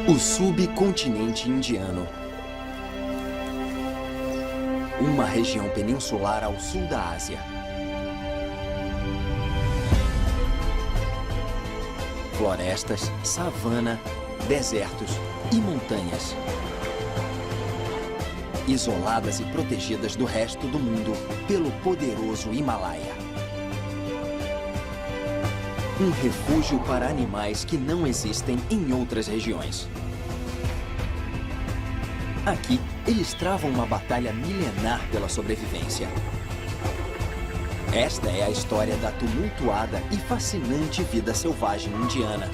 O subcontinente indiano. Uma região peninsular ao sul da Ásia. Florestas, savana, desertos e montanhas. Isoladas e protegidas do resto do mundo pelo poderoso Himalaia. Um refúgio para animais que não existem em outras regiões. Aqui, eles travam uma batalha milenar pela sobrevivência. Esta é a história da tumultuada e fascinante vida selvagem indiana,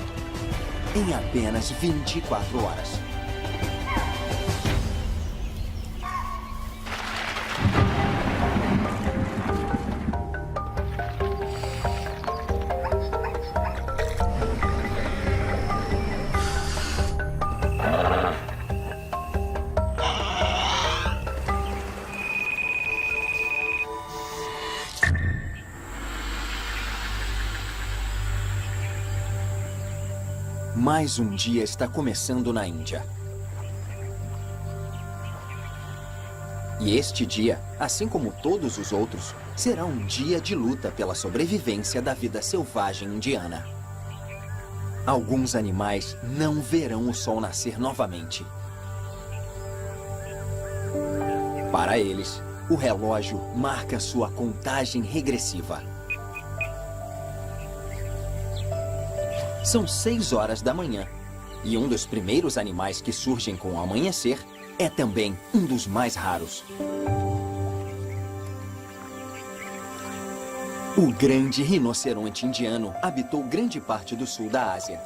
em apenas 24 horas. Mais um dia está começando na Índia. E este dia, assim como todos os outros, será um dia de luta pela sobrevivência da vida selvagem indiana. Alguns animais não verão o sol nascer novamente. Para eles, o relógio marca sua contagem regressiva. São 6 horas da manhã, e um dos primeiros animais que surgem com o amanhecer é também um dos mais raros. O grande rinoceronte indiano habitou grande parte do sul da Ásia.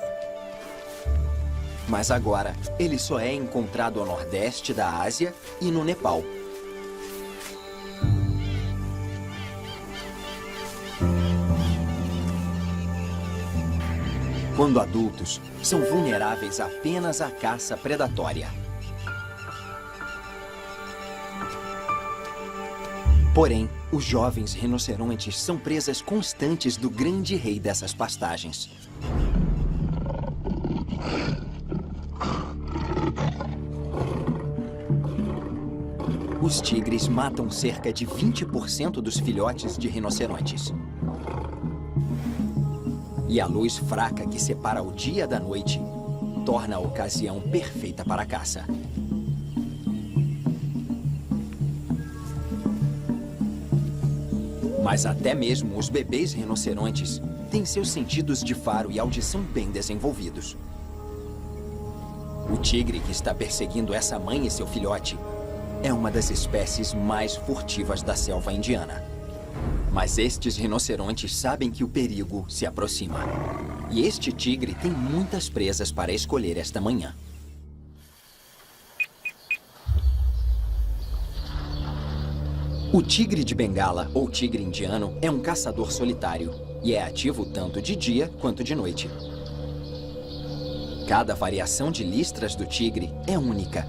Mas agora, ele só é encontrado ao nordeste da Ásia e no Nepal. Quando adultos, são vulneráveis apenas à caça predatória. Porém, os jovens rinocerontes são presas constantes do grande rei dessas pastagens. Os tigres matam cerca de 20% dos filhotes de rinocerontes. E a luz fraca que separa o dia da noite torna a ocasião perfeita para a caça. Mas até mesmo os bebês rinocerontes têm seus sentidos de faro e audição bem desenvolvidos. O tigre que está perseguindo essa mãe e seu filhote é uma das espécies mais furtivas da selva indiana. Mas estes rinocerontes sabem que o perigo se aproxima. E este tigre tem muitas presas para escolher esta manhã. O tigre de Bengala, ou tigre indiano, é um caçador solitário e é ativo tanto de dia quanto de noite. Cada variação de listras do tigre é única,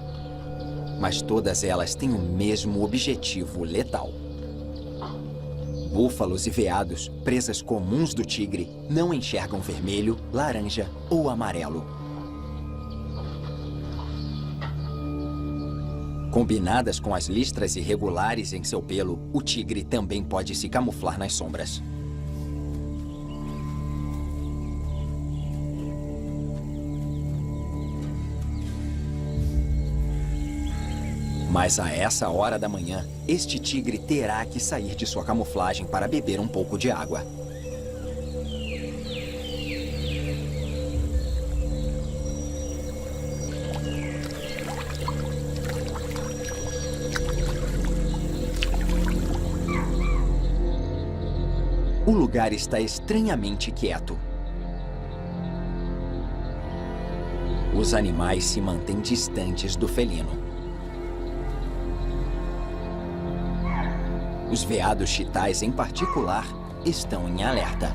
mas todas elas têm o mesmo objetivo letal. Búfalos e veados, presas comuns do tigre, não enxergam vermelho, laranja ou amarelo. Combinadas com as listras irregulares em seu pelo, o tigre também pode se camuflar nas sombras. Mas a essa hora da manhã, este tigre terá que sair de sua camuflagem para beber um pouco de água. O lugar está estranhamente quieto. Os animais se mantêm distantes do felino. Os veados chitais, em particular, estão em alerta.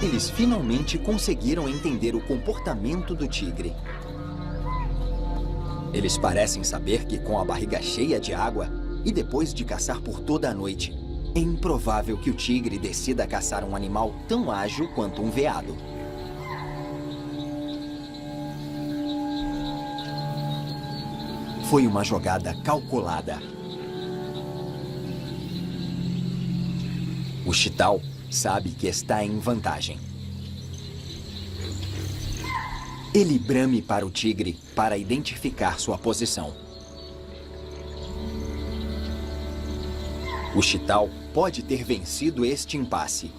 eles finalmente conseguiram entender o comportamento do tigre. Eles parecem saber que com a barriga cheia de água e depois de caçar por toda a noite, é improvável que o tigre decida caçar um animal tão ágil quanto um veado. Foi uma jogada calculada. O chital sabe que está em vantagem. Ele brame para o tigre para identificar sua posição. O chital pode ter vencido este impasse,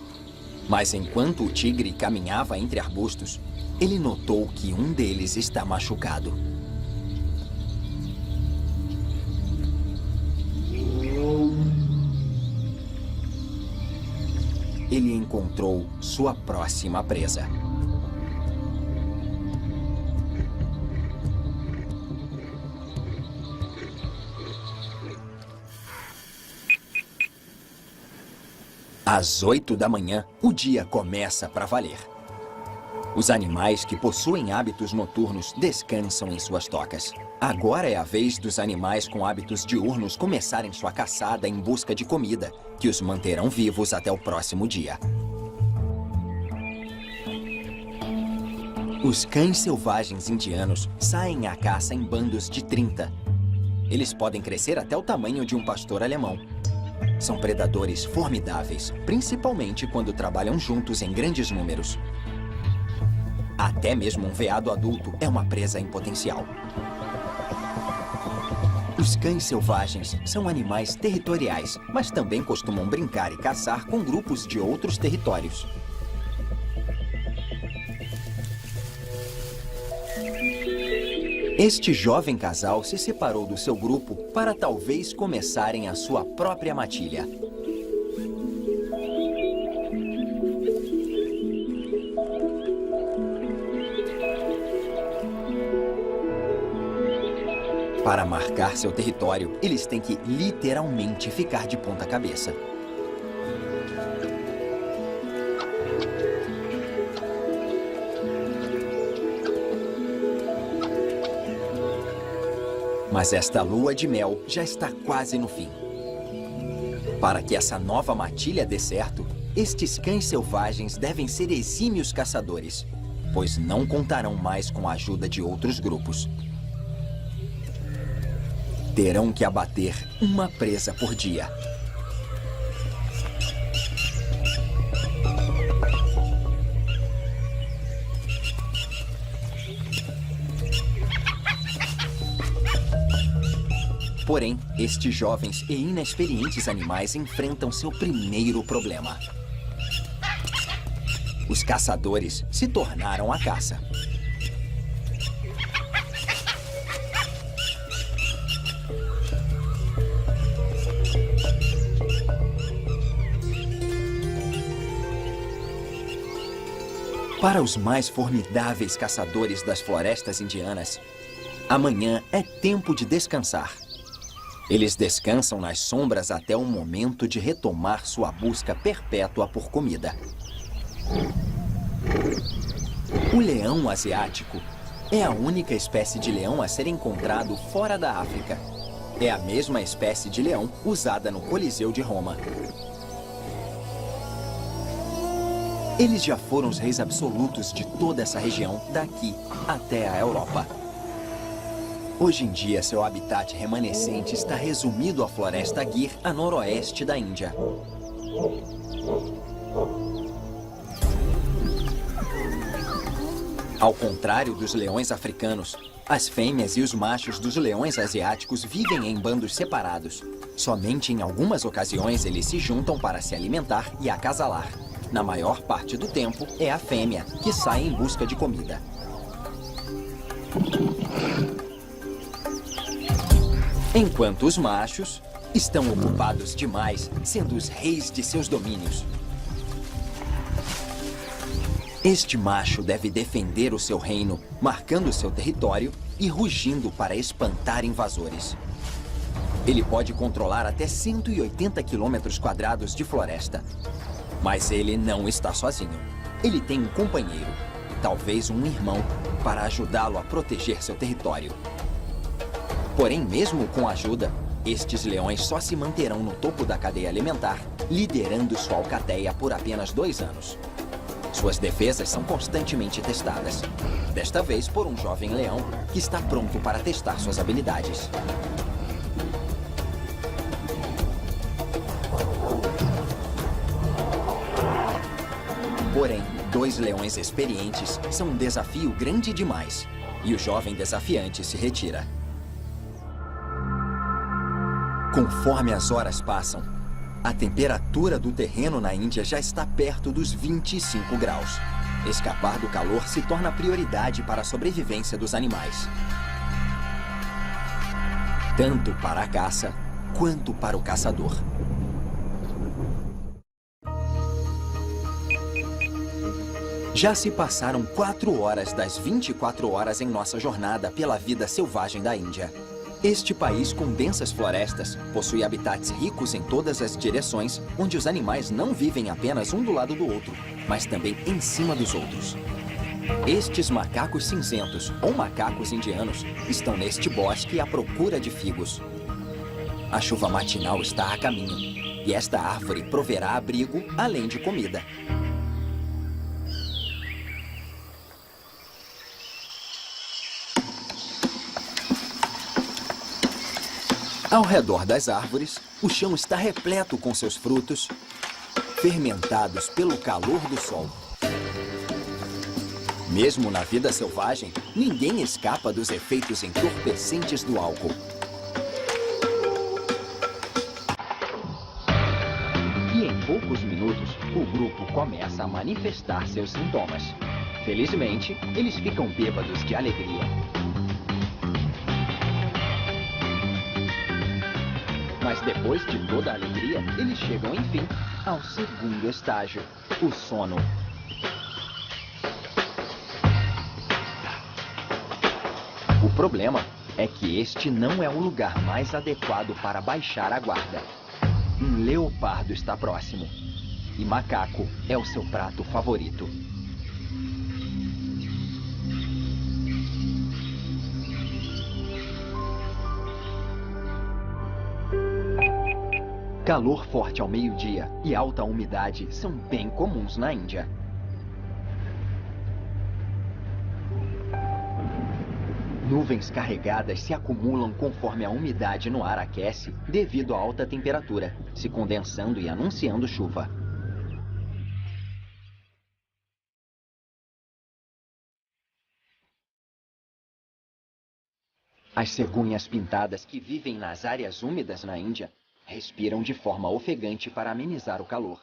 mas enquanto o tigre caminhava entre arbustos, ele notou que um deles está machucado. Ele encontrou sua próxima presa. Às 8 da manhã, o dia começa para valer. Os animais que possuem hábitos noturnos descansam em suas tocas. Agora é a vez dos animais com hábitos diurnos começarem sua caçada em busca de comida, que os manterão vivos até o próximo dia. Os cães selvagens indianos saem à caça em bandos de 30. Eles podem crescer até o tamanho de um pastor alemão. São predadores formidáveis, principalmente quando trabalham juntos em grandes números. Até mesmo um veado adulto é uma presa em potencial. Os cães selvagens são animais territoriais, mas também costumam brincar e caçar com grupos de outros territórios. Este jovem casal se separou do seu grupo para talvez começarem a sua própria matilha. Para marcar seu território, eles têm que literalmente ficar de ponta cabeça. Mas esta lua de mel já está quase no fim. Para que essa nova matilha dê certo, estes cães selvagens devem ser exímios caçadores, pois não contarão mais com a ajuda de outros grupos. Terão que abater uma presa por dia. Porém, estes jovens e inexperientes animais enfrentam seu primeiro problema. Os caçadores se tornaram a caça. Para os mais formidáveis caçadores das florestas indianas, amanhã é tempo de descansar. Eles descansam nas sombras até o momento de retomar sua busca perpétua por comida. O leão asiático é a única espécie de leão a ser encontrado fora da África. É a mesma espécie de leão usada no Coliseu de Roma. Eles já foram os reis absolutos de toda essa região, daqui até a Europa. Hoje em dia, seu habitat remanescente está resumido à floresta Gir, a noroeste da Índia. Ao contrário dos leões africanos, as fêmeas e os machos dos leões asiáticos vivem em bandos separados. Somente em algumas ocasiões eles se juntam para se alimentar e acasalar. Na maior parte do tempo, é a fêmea que sai em busca de comida. Enquanto os machos estão ocupados demais, sendo os reis de seus domínios. Este macho deve defender o seu reino, marcando seu território e rugindo para espantar invasores. Ele pode controlar até 180 quilômetros quadrados de floresta. Mas ele não está sozinho. ele tem um companheiro, talvez um irmão, para ajudá-lo a proteger seu território. Porém, mesmo com ajuda, estes leões só se manterão no topo da cadeia alimentar, liderando sua alcateia por apenas 2 anos. Suas defesas são constantemente testadas, desta vez por um jovem leão que está pronto para testar suas habilidades. Porém, 2 leões experientes são um desafio grande demais, e o jovem desafiante se retira. Conforme as horas passam, a temperatura do terreno na Índia já está perto dos 25 graus. Escapar do calor se torna prioridade para a sobrevivência dos animais. Tanto para a caça, quanto para o caçador. Já se passaram 4 horas das 24 horas em nossa jornada pela vida selvagem da Índia. Este país com densas florestas possui habitats ricos em todas as direções, onde os animais não vivem apenas um do lado do outro, mas também em cima dos outros. Estes macacos cinzentos, ou macacos indianos, estão neste bosque à procura de figos. A chuva matinal está a caminho, e esta árvore proverá abrigo, além de comida. Ao redor das árvores, o chão está repleto com seus frutos, fermentados pelo calor do sol. Mesmo na vida selvagem, ninguém escapa dos efeitos entorpecentes do álcool. E em poucos minutos, o grupo começa a manifestar seus sintomas. Felizmente, eles ficam bêbados de alegria. Mas depois de toda a alegria, eles chegam, enfim, ao segundo estágio, o sono. O problema é que este não é o lugar mais adequado para baixar a guarda. Um leopardo está próximo, e macaco é o seu prato favorito. Calor forte ao meio-dia e alta umidade são bem comuns na Índia. Nuvens carregadas se acumulam conforme a umidade no ar aquece devido à alta temperatura, se condensando e anunciando chuva. As cegonhas pintadas que vivem nas áreas úmidas na Índia respiram de forma ofegante para amenizar o calor.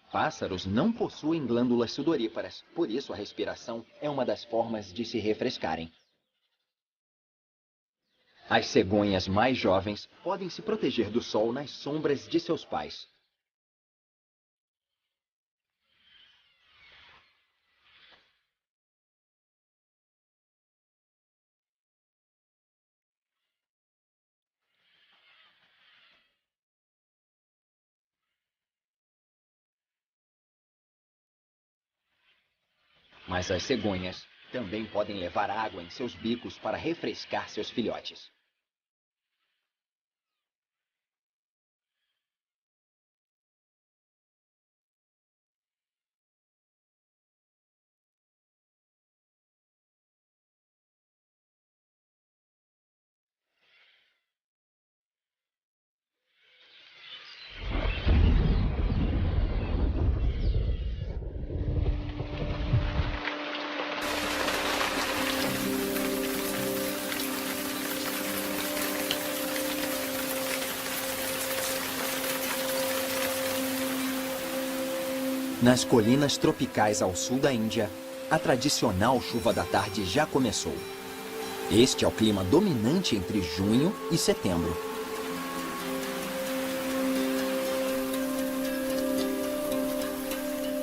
Pássaros não possuem glândulas sudoríparas, por isso a respiração é uma das formas de se refrescarem. As cegonhas mais jovens podem se proteger do sol nas sombras de seus pais. Mas as cegonhas também podem levar água em seus bicos para refrescar seus filhotes. Nas colinas tropicais ao sul da Índia, a tradicional chuva da tarde já começou. Este é o clima dominante entre junho e setembro.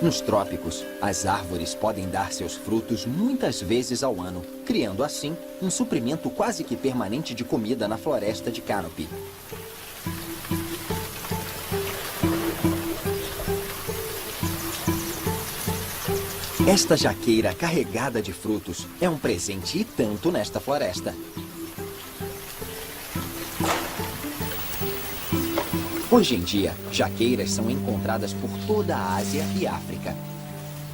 Nos trópicos, as árvores podem dar seus frutos muitas vezes ao ano, criando assim um suprimento quase que permanente de comida na floresta de Canopy. Esta jaqueira carregada de frutos é um presente e tanto nesta floresta. Hoje em dia, jaqueiras são encontradas por toda a Ásia e África.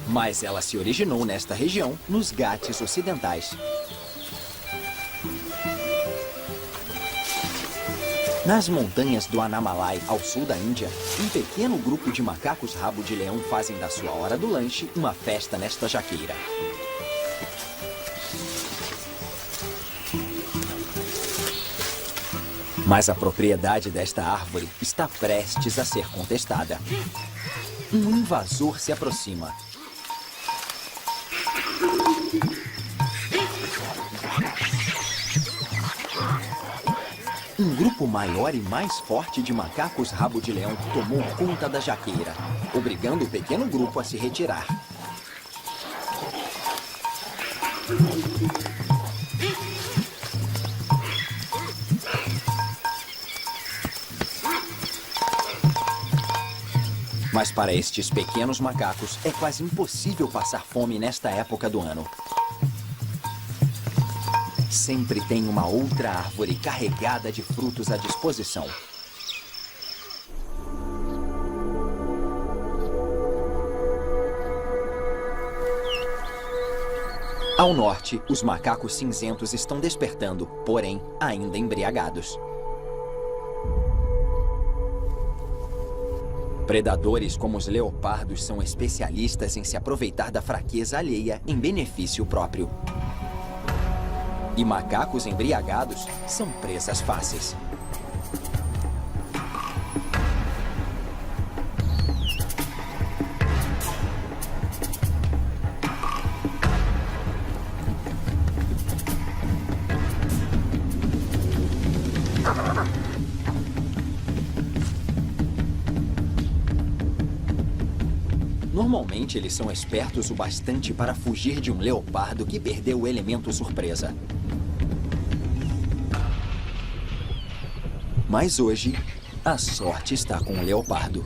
Mas ela se originou nesta região, nos Ghats ocidentais. Nas montanhas do Annamalai, ao sul da Índia, um pequeno grupo de macacos rabo de leão fazem da sua hora do lanche uma festa nesta jaqueira. Mas a propriedade desta árvore está prestes a ser contestada. Um invasor se aproxima. Um grupo maior e mais forte de macacos rabo de leão tomou conta da jaqueira, obrigando o pequeno grupo a se retirar. Mas para estes pequenos macacos é quase impossível passar fome nesta época do ano. Sempre tem uma outra árvore carregada de frutos à disposição. Ao norte, os macacos cinzentos estão despertando, porém, ainda embriagados. Predadores como os leopardos são especialistas em se aproveitar da fraqueza alheia em benefício próprio. E macacos embriagados são presas fáceis. Normalmente eles são espertos o bastante para fugir de um leopardo que perdeu o elemento surpresa. Mas hoje, a sorte está com o leopardo.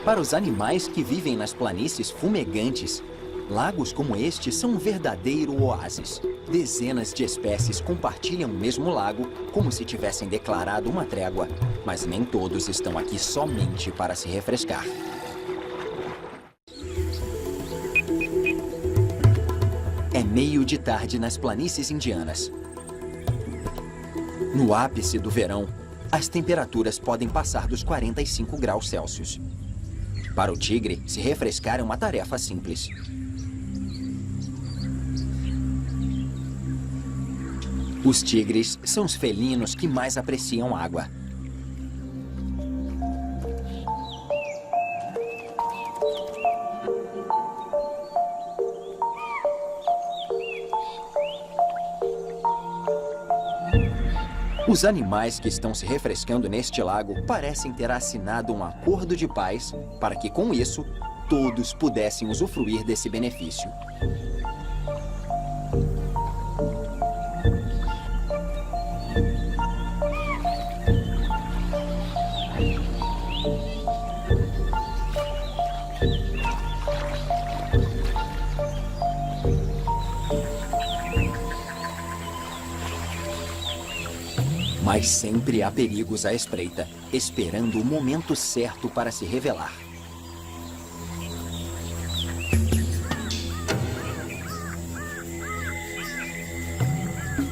Para os animais que vivem nas planícies fumegantes, lagos como este são um verdadeiro oásis. Dezenas de espécies compartilham o mesmo lago como se tivessem declarado uma trégua, mas nem todos estão aqui somente para se refrescar. É meio de tarde nas planícies indianas. No ápice do verão, as temperaturas podem passar dos 45 graus Celsius. Para o tigre, se refrescar é uma tarefa simples. Os tigres são os felinos que mais apreciam água. Os animais que estão se refrescando neste lago parecem ter assinado um acordo de paz para que, com isso, todos pudessem usufruir desse benefício. Mas sempre há perigos à espreita, esperando o momento certo para se revelar.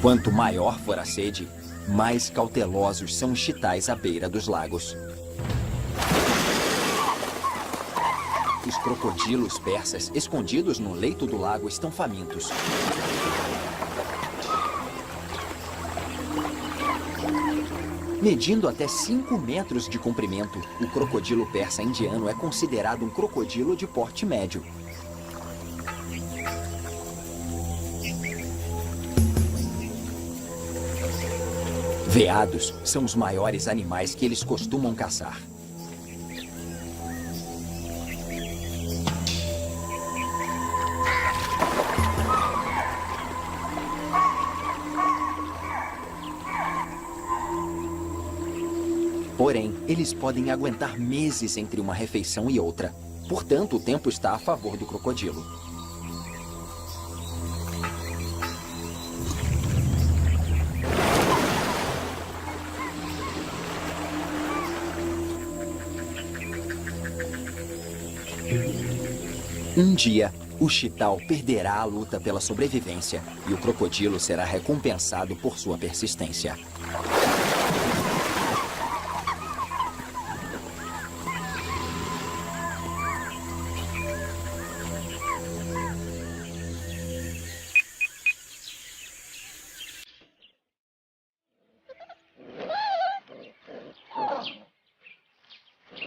Quanto maior for a sede, mais cautelosos são os chitais à beira dos lagos. Os crocodilos persas, escondidos no leito do lago, estão famintos. Medindo até 5 metros de comprimento, o crocodilo persa indiano é considerado um crocodilo de porte médio. Veados são os maiores animais que eles costumam caçar. Porém, eles podem aguentar meses entre uma refeição e outra. Portanto, o tempo está a favor do crocodilo. Um dia, o chital perderá a luta pela sobrevivência e o crocodilo será recompensado por sua persistência.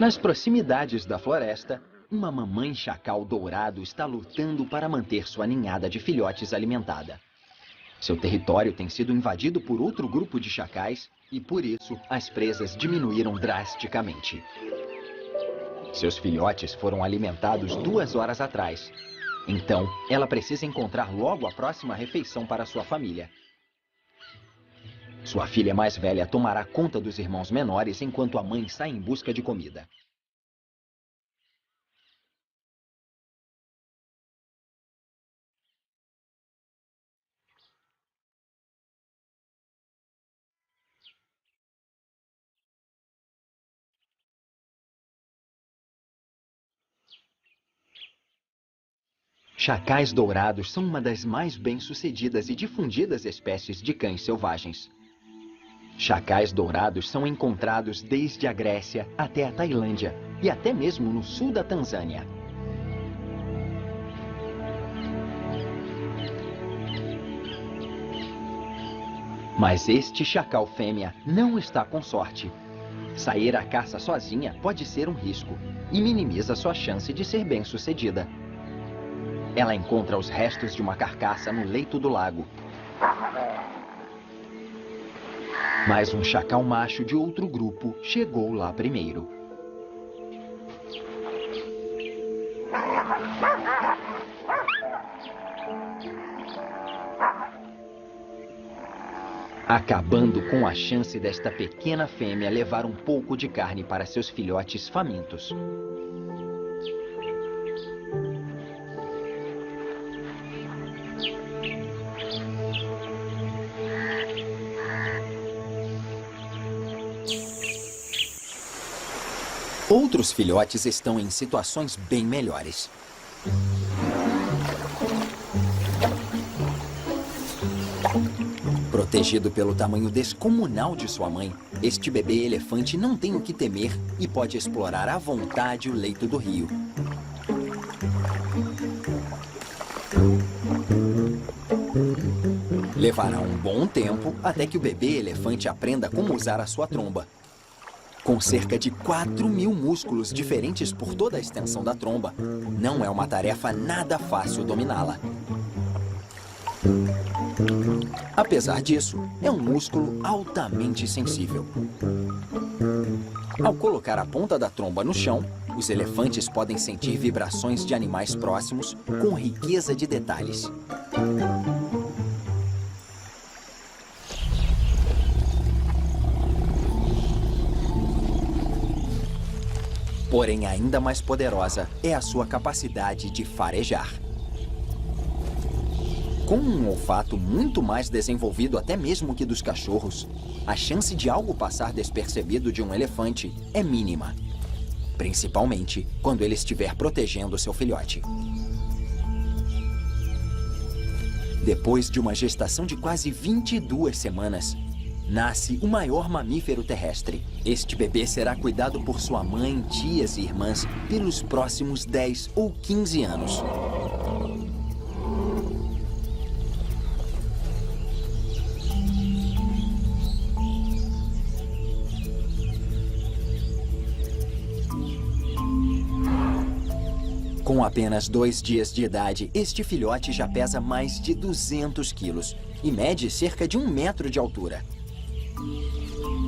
Nas proximidades da floresta, uma mamãe chacal dourado está lutando para manter sua ninhada de filhotes alimentada. Seu território tem sido invadido por outro grupo de chacais e, por isso, as presas diminuíram drasticamente. Seus filhotes foram alimentados 2 horas atrás. Então, ela precisa encontrar logo a próxima refeição para sua família. Sua filha mais velha tomará conta dos irmãos menores enquanto a mãe sai em busca de comida. Chacais dourados são uma das mais bem-sucedidas e difundidas espécies de cães selvagens. Chacais dourados são encontrados desde a Grécia até a Tailândia e até mesmo no sul da Tanzânia. Mas este chacal fêmea não está com sorte. Sair à caça sozinha pode ser um risco e minimiza sua chance de ser bem-sucedida. Ela encontra os restos de uma carcaça no leito do lago. Mas um chacal macho de outro grupo chegou lá primeiro. Acabando com a chance desta pequena fêmea levar um pouco de carne para seus filhotes famintos. Outros filhotes estão em situações bem melhores. Protegido pelo tamanho descomunal de sua mãe, este bebê elefante não tem o que temer e pode explorar à vontade o leito do rio. Levará um bom tempo até que o bebê elefante aprenda como usar a sua tromba. Com cerca de 4.000 músculos diferentes por toda a extensão da tromba, não é uma tarefa nada fácil dominá-la. Apesar disso, é um músculo altamente sensível. Ao colocar a ponta da tromba no chão, os elefantes podem sentir vibrações de animais próximos com riqueza de detalhes. Porém, ainda mais poderosa é a sua capacidade de farejar. Com um olfato muito mais desenvolvido até mesmo que dos cachorros, a chance de algo passar despercebido de um elefante é mínima. Principalmente quando ele estiver protegendo seu filhote. Depois de uma gestação de quase 22 semanas, nasce o maior mamífero terrestre. Este bebê será cuidado por sua mãe, tias e irmãs pelos próximos 10 ou 15 anos. Com apenas 2 dias de idade, este filhote já pesa mais de 200 quilos e mede cerca de 1 metro de altura.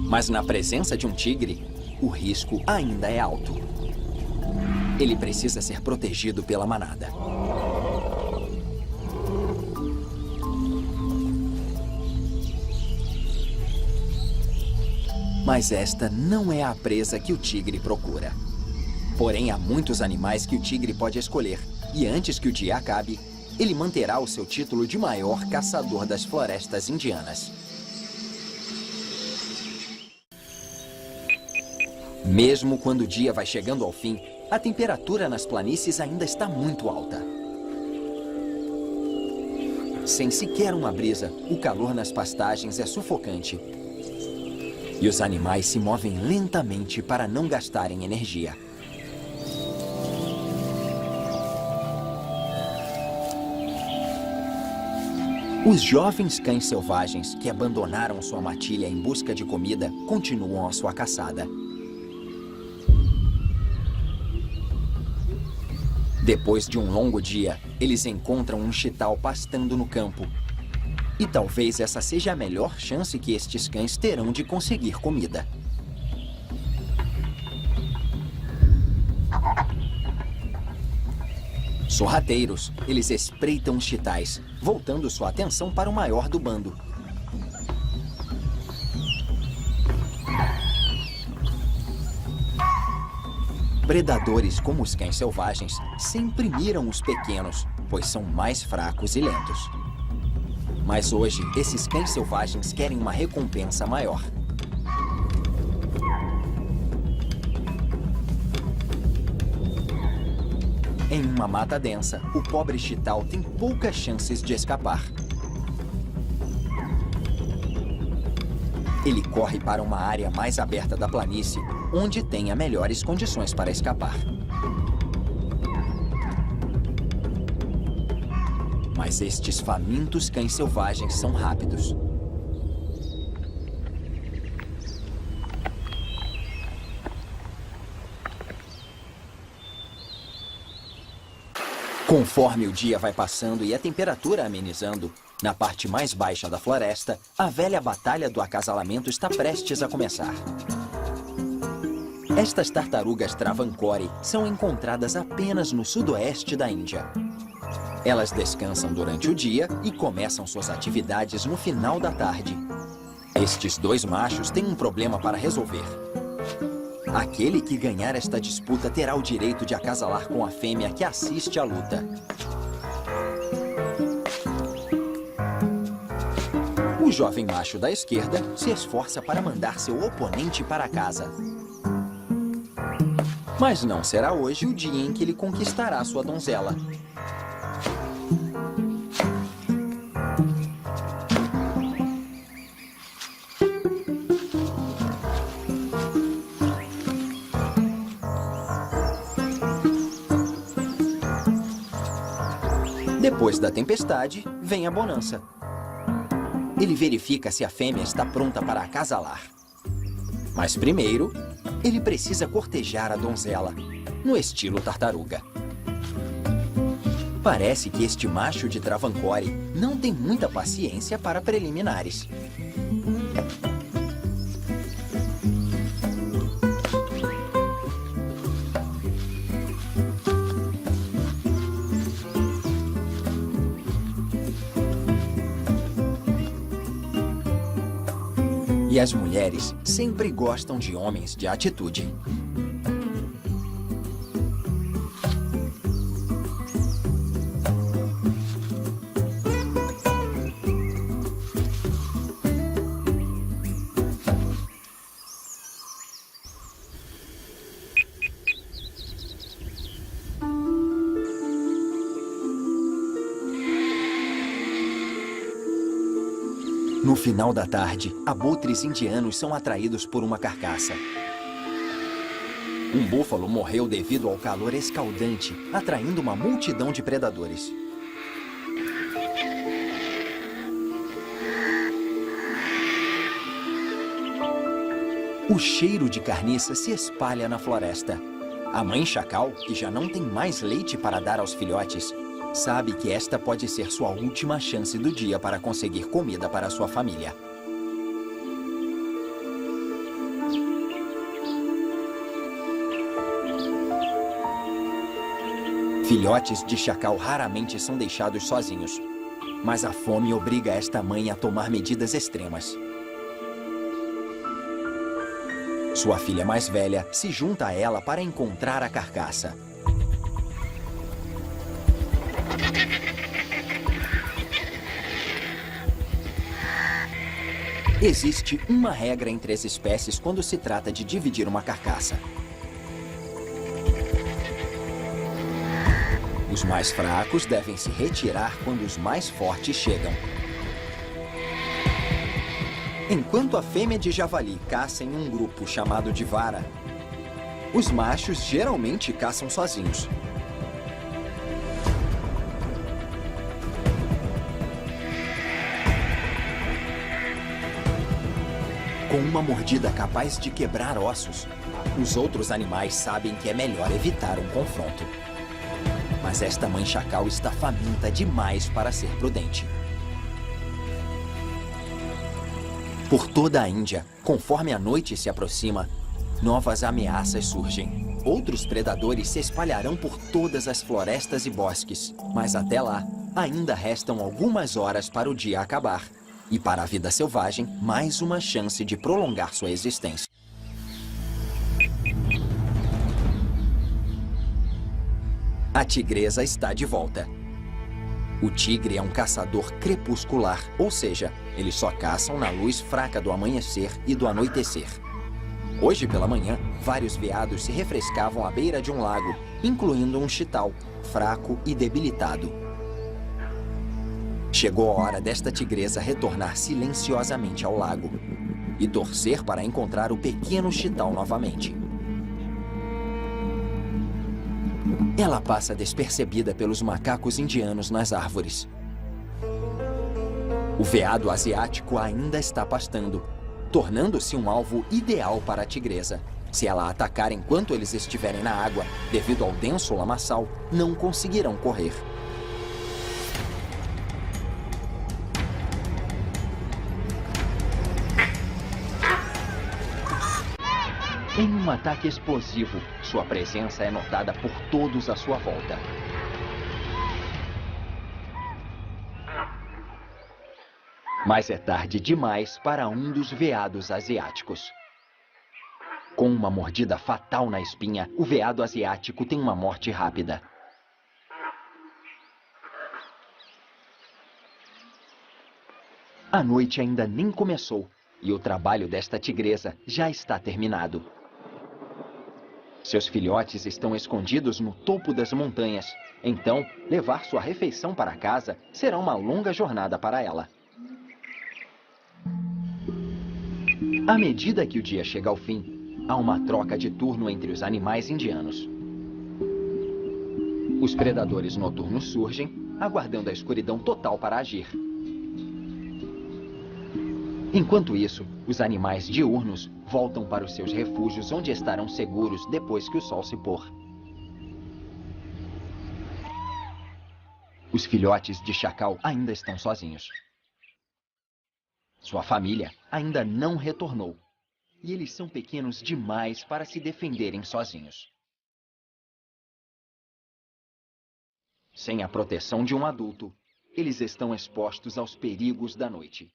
Mas na presença de um tigre, o risco ainda é alto. Ele precisa ser protegido pela manada. Mas esta não é a presa que o tigre procura. Porém, há muitos animais que o tigre pode escolher. E antes que o dia acabe, ele manterá o seu título de maior caçador das florestas indianas. Mesmo quando o dia vai chegando ao fim, a temperatura nas planícies ainda está muito alta. Sem sequer uma brisa, o calor nas pastagens é sufocante. E os animais se movem lentamente para não gastarem energia. Os jovens cães selvagens que abandonaram sua matilha em busca de comida continuam a sua caçada. Depois de um longo dia, eles encontram um chital pastando no campo. E talvez essa seja a melhor chance que estes cães terão de conseguir comida. Sorrateiros, eles espreitam os chitais, voltando sua atenção para o maior do bando. Predadores como os cães selvagens sempre miram os pequenos, pois são mais fracos e lentos. Mas hoje, esses cães selvagens querem uma recompensa maior. Em uma mata densa, o pobre chital tem poucas chances de escapar. Ele corre para uma área mais aberta da planície, onde tenha melhores condições para escapar. Mas estes famintos cães selvagens são rápidos. Conforme o dia vai passando e a temperatura amenizando, na parte mais baixa da floresta, a velha batalha do acasalamento está prestes a começar. Estas tartarugas Travancore são encontradas apenas no sudoeste da Índia. Elas descansam durante o dia e começam suas atividades no final da tarde. Estes dois machos têm um problema para resolver. Aquele que ganhar esta disputa terá o direito de acasalar com a fêmea que assiste à luta. O jovem macho da esquerda se esforça para mandar seu oponente para casa. Mas não será hoje o dia em que ele conquistará sua donzela. Depois da tempestade, vem a bonança. Ele verifica se a fêmea está pronta para acasalar. Mas primeiro, ele precisa cortejar a donzela, no estilo tartaruga. Parece que este macho de Travancore não tem muita paciência para preliminares. E as mulheres sempre gostam de homens de atitude. No final da tarde, abutres indianos são atraídos por uma carcaça. Um búfalo morreu devido ao calor escaldante, atraindo uma multidão de predadores. O cheiro de carniça se espalha na floresta. A mãe chacal, que já não tem mais leite para dar aos filhotes, sabe que esta pode ser sua última chance do dia para conseguir comida para sua família. Filhotes de chacal raramente são deixados sozinhos, mas a fome obriga esta mãe a tomar medidas extremas. Sua filha mais velha se junta a ela para encontrar a carcaça. Existe uma regra entre as espécies quando se trata de dividir uma carcaça. Os mais fracos devem se retirar quando os mais fortes chegam. Enquanto a fêmea de javali caça em um grupo chamado de vara, os machos geralmente caçam sozinhos. Com uma mordida capaz de quebrar ossos, os outros animais sabem que é melhor evitar um confronto. Mas esta mãe chacal está faminta demais para ser prudente. Por toda a Índia, conforme a noite se aproxima, novas ameaças surgem. Outros predadores se espalharão por todas as florestas e bosques. Mas até lá, ainda restam algumas horas para o dia acabar. E para a vida selvagem, mais uma chance de prolongar sua existência. A tigresa está de volta. O tigre é um caçador crepuscular, ou seja, eles só caçam na luz fraca do amanhecer e do anoitecer. Hoje pela manhã, vários veados se refrescavam à beira de um lago, incluindo um chital, fraco e debilitado. Chegou a hora desta tigresa retornar silenciosamente ao lago e torcer para encontrar o pequeno chital novamente. Ela passa despercebida pelos macacos indianos nas árvores. O veado asiático ainda está pastando, tornando-se um alvo ideal para a tigresa. Se ela atacar enquanto eles estiverem na água, devido ao denso lamaçal, não conseguirão correr. Em um ataque explosivo, sua presença é notada por todos à sua volta. Mas é tarde demais para um dos veados asiáticos. Com uma mordida fatal na espinha, o veado asiático tem uma morte rápida. A noite ainda nem começou e o trabalho desta tigresa já está terminado. Seus filhotes estão escondidos no topo das montanhas. Então, levar sua refeição para casa será uma longa jornada para ela. À medida que o dia chega ao fim, há uma troca de turno entre os animais indianos. Os predadores noturnos surgem, aguardando a escuridão total para agir. Enquanto isso, os animais diurnos voltam para os seus refúgios onde estarão seguros depois que o sol se pôr. Os filhotes de chacal ainda estão sozinhos. Sua família ainda não retornou. E eles são pequenos demais para se defenderem sozinhos. Sem a proteção de um adulto, eles estão expostos aos perigos da noite.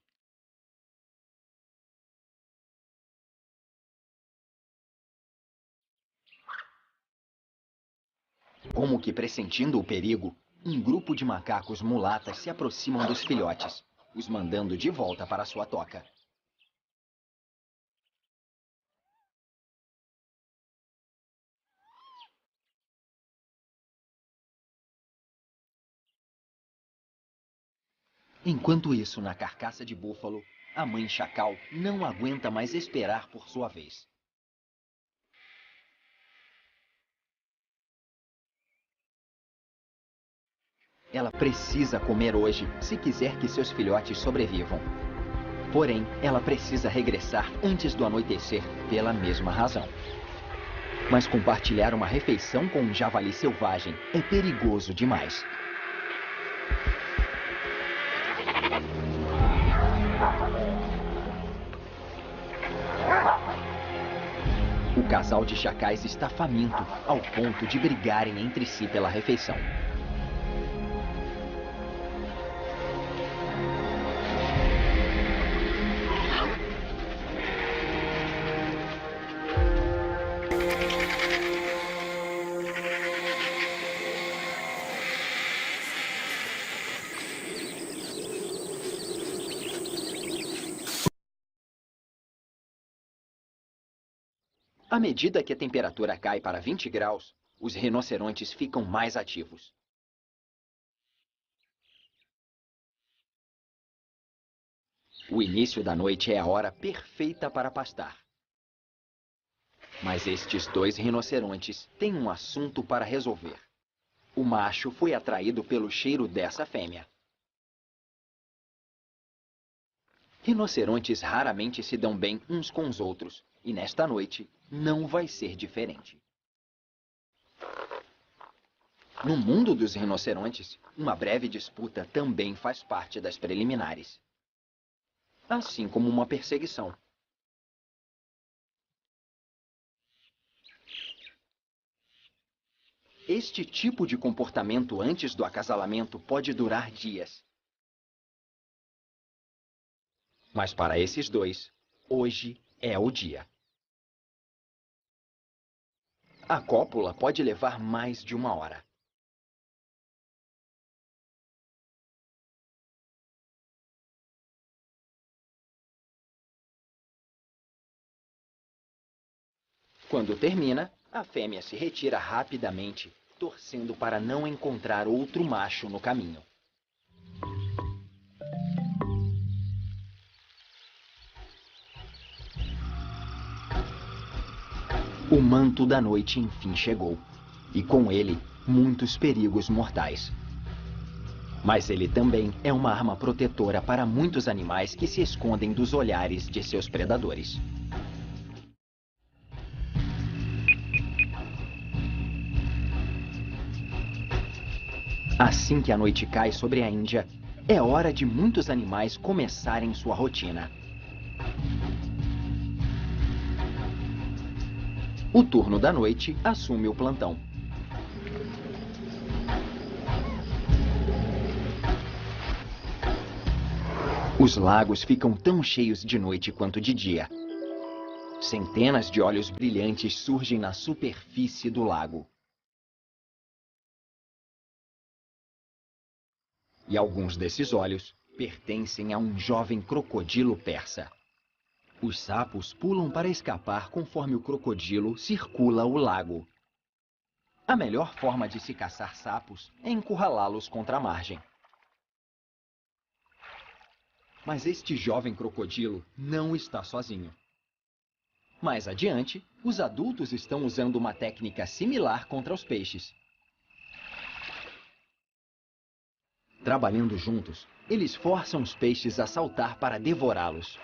Como que pressentindo o perigo, um grupo de macacos mulatas se aproximam dos filhotes, os mandando de volta para sua toca. Enquanto isso, na carcaça de búfalo, a mãe chacal não aguenta mais esperar por sua vez. Ela precisa comer hoje se quiser que seus filhotes sobrevivam. Porém, ela precisa regressar antes do anoitecer pela mesma razão. Mas compartilhar uma refeição com um javali selvagem é perigoso demais. O casal de chacais está faminto ao ponto de brigarem entre si pela refeição. À medida que a temperatura cai para 20 graus, os rinocerontes ficam mais ativos. O início da noite é a hora perfeita para pastar. Mas estes dois rinocerontes têm um assunto para resolver. O macho foi atraído pelo cheiro dessa fêmea. Rinocerontes raramente se dão bem uns com os outros, e nesta noite não vai ser diferente. No mundo dos rinocerontes, uma breve disputa também faz parte das preliminares. Assim como uma perseguição. Este tipo de comportamento antes do acasalamento pode durar dias. Mas para esses dois, hoje é o dia. A cópula pode levar mais de uma hora. Quando termina, a fêmea se retira rapidamente, torcendo para não encontrar outro macho no caminho. O manto da noite enfim chegou, e com ele, muitos perigos mortais. Mas ele também é uma arma protetora para muitos animais que se escondem dos olhares de seus predadores. Assim que a noite cai sobre a Índia, é hora de muitos animais começarem sua rotina. O turno da noite assume o plantão. Os lagos ficam tão cheios de noite quanto de dia. Centenas de olhos brilhantes surgem na superfície do lago. E alguns desses olhos pertencem a um jovem crocodilo persa. Os sapos pulam para escapar conforme o crocodilo circula o lago. A melhor forma de se caçar sapos é encurralá-los contra a margem. Mas este jovem crocodilo não está sozinho. Mais adiante, os adultos estão usando uma técnica similar contra os peixes. Trabalhando juntos, eles forçam os peixes a saltar para devorá-los.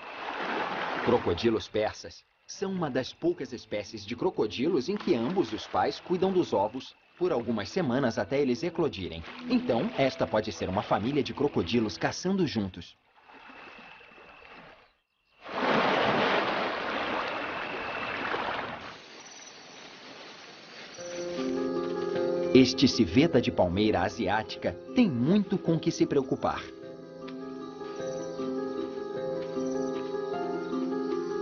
Crocodilos persas são uma das poucas espécies de crocodilos em que ambos os pais cuidam dos ovos por algumas semanas até eles eclodirem. Então, esta pode ser uma família de crocodilos caçando juntos. Este civeta de palmeira asiática tem muito com que se preocupar.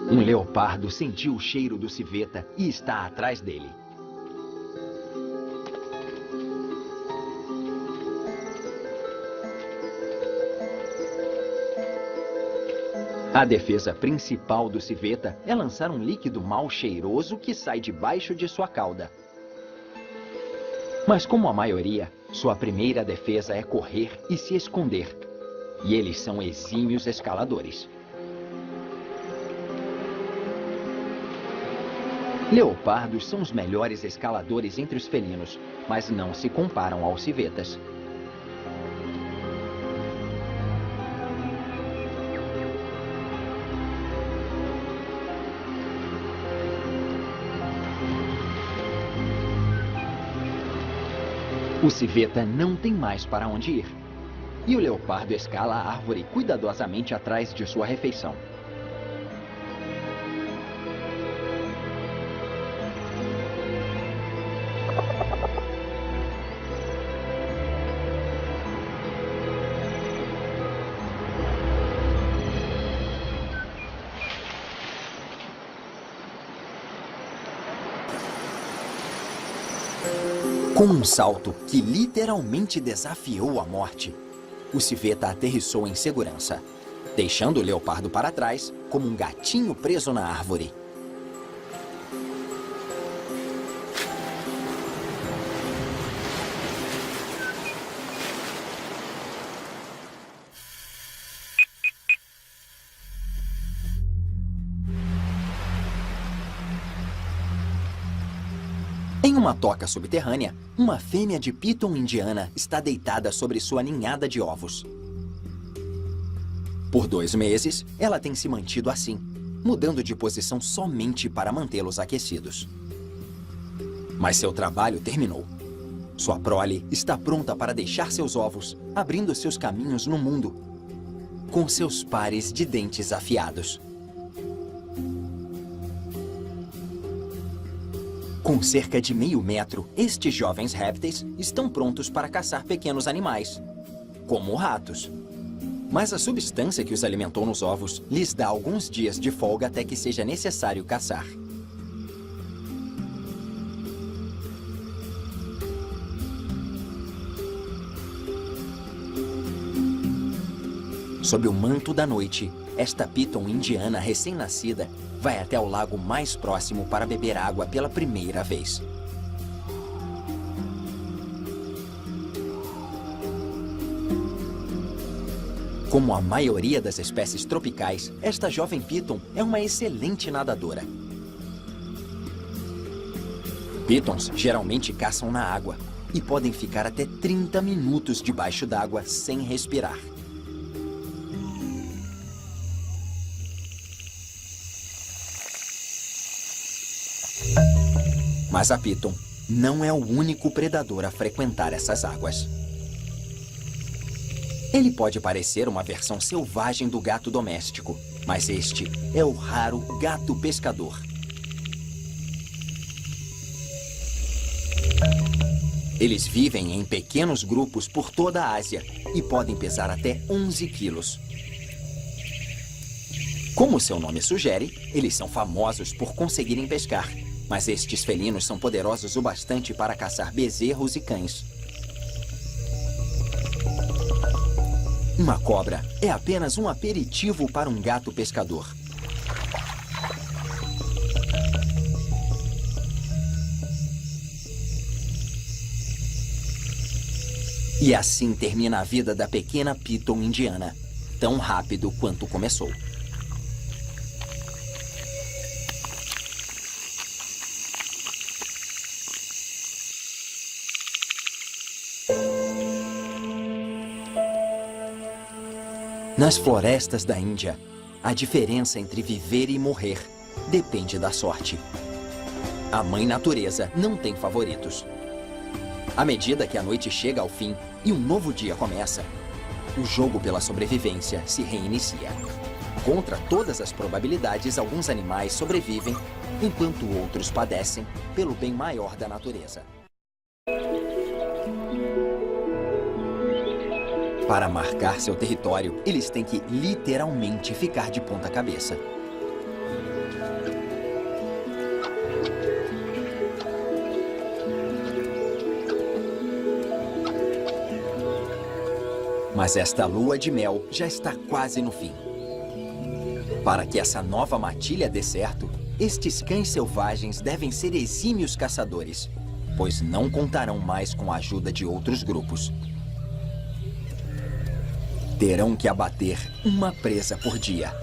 Um leopardo sentiu o cheiro do civeta e está atrás dele. A defesa principal do civeta é lançar um líquido mal cheiroso que sai debaixo de sua cauda. Mas como a maioria, sua primeira defesa é correr e se esconder. E eles são exímios escaladores. Leopardos são os melhores escaladores entre os felinos, mas não se comparam aos civetas. O civeta não tem mais para onde ir. E o leopardo escala a árvore cuidadosamente atrás de sua refeição. Com um salto que literalmente desafiou a morte, o civeta aterrissou em segurança, deixando o leopardo para trás como um gatinho preso na árvore. Em uma toca subterrânea, uma fêmea de piton indiana está deitada sobre sua ninhada de ovos. Por 2 meses, ela tem se mantido assim, mudando de posição somente para mantê-los aquecidos. Mas seu trabalho terminou. Sua prole está pronta para deixar seus ovos, abrindo seus caminhos no mundo, com seus pares de dentes afiados. Com cerca de meio metro, estes jovens répteis estão prontos para caçar pequenos animais, como ratos. Mas a substância que os alimentou nos ovos lhes dá alguns dias de folga até que seja necessário caçar. Sob o manto da noite, esta piton indiana recém-nascida vai até o lago mais próximo para beber água pela primeira vez. Como a maioria das espécies tropicais, esta jovem piton é uma excelente nadadora. Pitons geralmente caçam na água e podem ficar até 30 minutos debaixo d'água sem respirar. Mas a piton não é o único predador a frequentar essas águas. Ele pode parecer uma versão selvagem do gato doméstico, mas este é o raro gato pescador. Eles vivem em pequenos grupos por toda a Ásia e podem pesar até 11 quilos. Como seu nome sugere, eles são famosos por conseguirem pescar. Mas estes felinos são poderosos o bastante para caçar bezerros e cães. Uma cobra é apenas um aperitivo para um gato pescador. E assim termina a vida da pequena piton indiana, tão rápido quanto começou. Nas florestas da Índia, a diferença entre viver e morrer depende da sorte. A mãe natureza não tem favoritos. À medida que a noite chega ao fim e um novo dia começa, o jogo pela sobrevivência se reinicia. Contra todas as probabilidades, alguns animais sobrevivem, enquanto outros padecem pelo bem maior da natureza. Para marcar seu território, eles têm que literalmente ficar de ponta cabeça. Mas esta lua de mel já está quase no fim. Para que essa nova matilha dê certo, estes cães selvagens devem ser exímios caçadores, pois não contarão mais com a ajuda de outros grupos. Terão que abater uma presa por dia.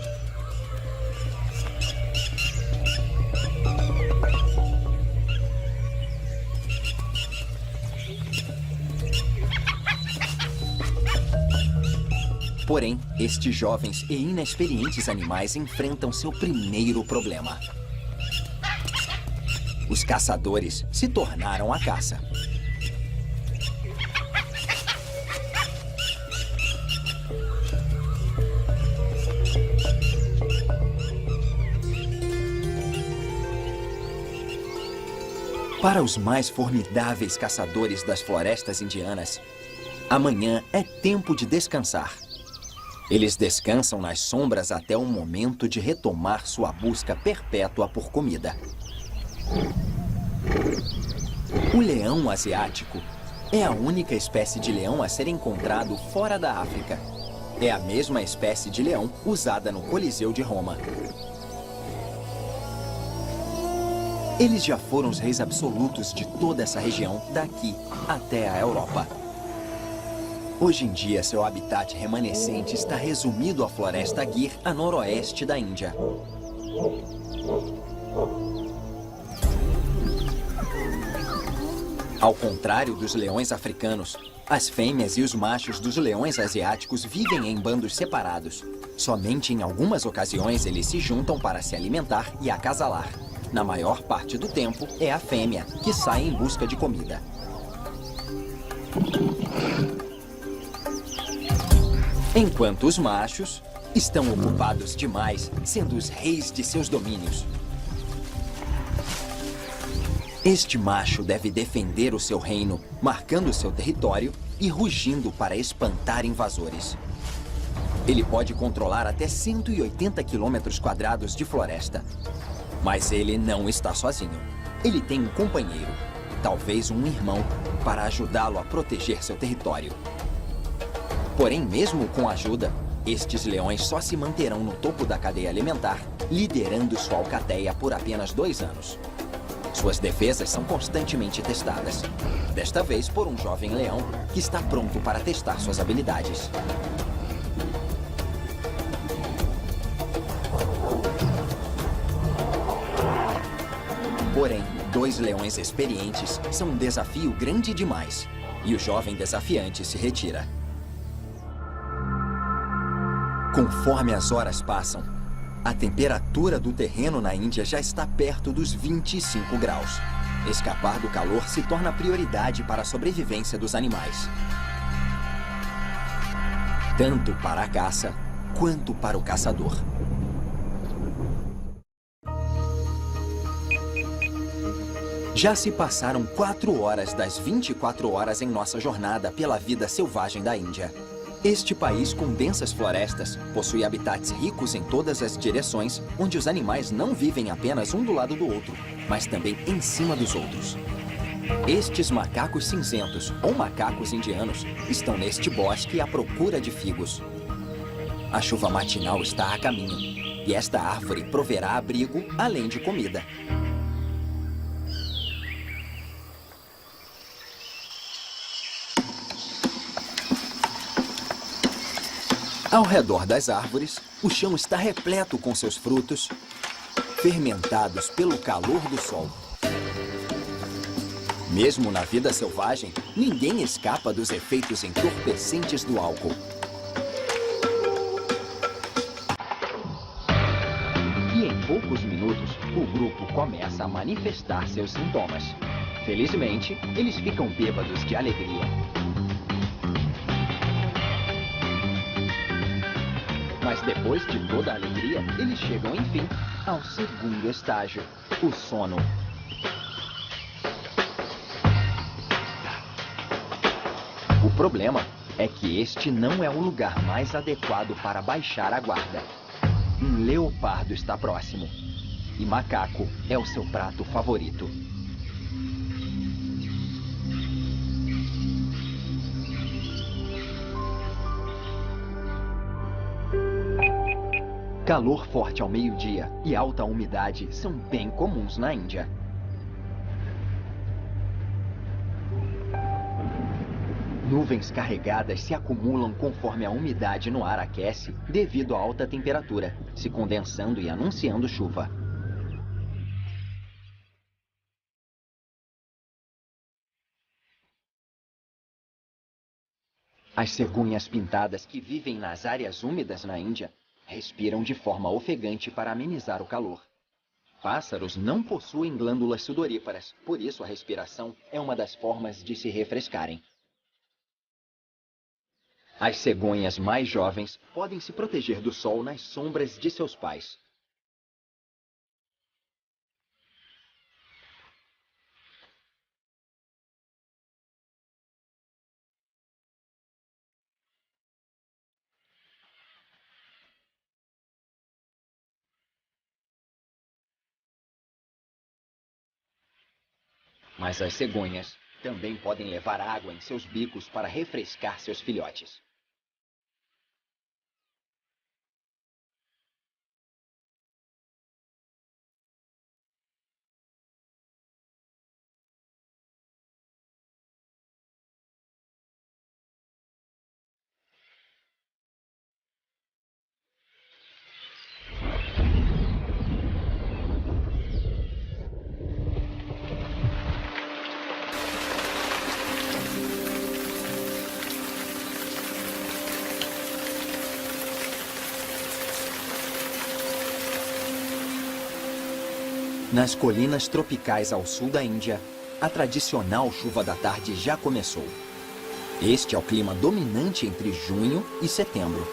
Porém, estes jovens e inexperientes animais enfrentam seu primeiro problema. Os caçadores se tornaram a caça. Para os mais formidáveis caçadores das florestas indianas, amanhã é tempo de descansar. Eles descansam nas sombras até o momento de retomar sua busca perpétua por comida. O leão asiático é a única espécie de leão a ser encontrado fora da África. É a mesma espécie de leão usada no Coliseu de Roma. Eles já foram os reis absolutos de toda essa região, daqui até a Europa. Hoje em dia, seu habitat remanescente está resumido à floresta Gir, a noroeste da Índia. Ao contrário dos leões africanos, as fêmeas e os machos dos leões asiáticos vivem em bandos separados. Somente em algumas ocasiões eles se juntam para se alimentar e acasalar. Na maior parte do tempo, é a fêmea que sai em busca de comida. Enquanto os machos estão ocupados demais, sendo os reis de seus domínios. Este macho deve defender o seu reino, marcando seu território e rugindo para espantar invasores. Ele pode controlar até 180 quilômetros quadrados de floresta. Mas ele não está sozinho. Ele tem um companheiro, talvez um irmão, para ajudá-lo a proteger seu território. Porém, mesmo com ajuda, estes leões só se manterão no topo da cadeia alimentar, liderando sua alcateia por apenas 2 anos. Suas defesas são constantemente testadas, desta vez por um jovem leão que está pronto para testar suas habilidades. Porém, 2 leões experientes são um desafio grande demais, e o jovem desafiante se retira. Conforme as horas passam, a temperatura do terreno na Índia já está perto dos 25 graus. Escapar do calor se torna prioridade para a sobrevivência dos animais. Tanto para a caça, quanto para o caçador. Já se passaram 4 horas das 24 horas em nossa jornada pela vida selvagem da Índia. Este país com densas florestas possui habitats ricos em todas as direções, onde os animais não vivem apenas um do lado do outro, mas também em cima dos outros. Estes macacos cinzentos, ou macacos indianos, estão neste bosque à procura de figos. A chuva matinal está a caminho, e esta árvore proverá abrigo, além de comida. Ao redor das árvores, o chão está repleto com seus frutos, fermentados pelo calor do sol. Mesmo na vida selvagem, ninguém escapa dos efeitos entorpecentes do álcool. E em poucos minutos, o grupo começa a manifestar seus sintomas. Felizmente, eles ficam bêbados de alegria. Mas depois de toda a alegria, eles chegam, enfim, ao segundo estágio, o sono. O problema é que este não é o lugar mais adequado para baixar a guarda. Um leopardo está próximo, e macaco é o seu prato favorito. Calor forte ao meio-dia e alta umidade são bem comuns na Índia. Nuvens carregadas se acumulam conforme a umidade no ar aquece devido à alta temperatura, se condensando e anunciando chuva. As cegonhas pintadas que vivem nas áreas úmidas na Índia respiram de forma ofegante para amenizar o calor. Pássaros não possuem glândulas sudoríparas, por isso a respiração é uma das formas de se refrescarem. As cegonhas mais jovens podem se proteger do sol nas sombras de seus pais. Mas as cegonhas também podem levar água em seus bicos para refrescar seus filhotes. Nas colinas tropicais ao sul da Índia, a tradicional chuva da tarde já começou. Este é o clima dominante entre junho e setembro.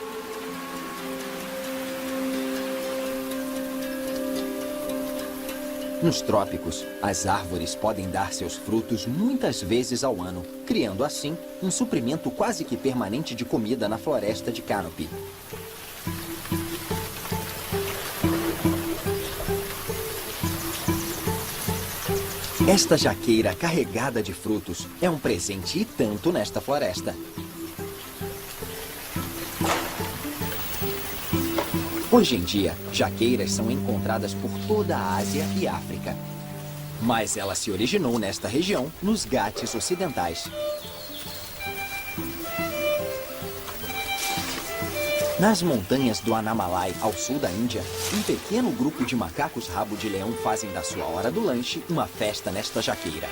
Nos trópicos, as árvores podem dar seus frutos muitas vezes ao ano, criando assim um suprimento quase que permanente de comida na floresta de Canopy. Esta jaqueira carregada de frutos é um presente e tanto nesta floresta. Hoje em dia, jaqueiras são encontradas por toda a Ásia e África. Mas ela se originou nesta região, nos Ghats ocidentais. Nas montanhas do Annamalai, ao sul da Índia, um pequeno grupo de macacos rabo de leão fazem da sua hora do lanche uma festa nesta jaqueira.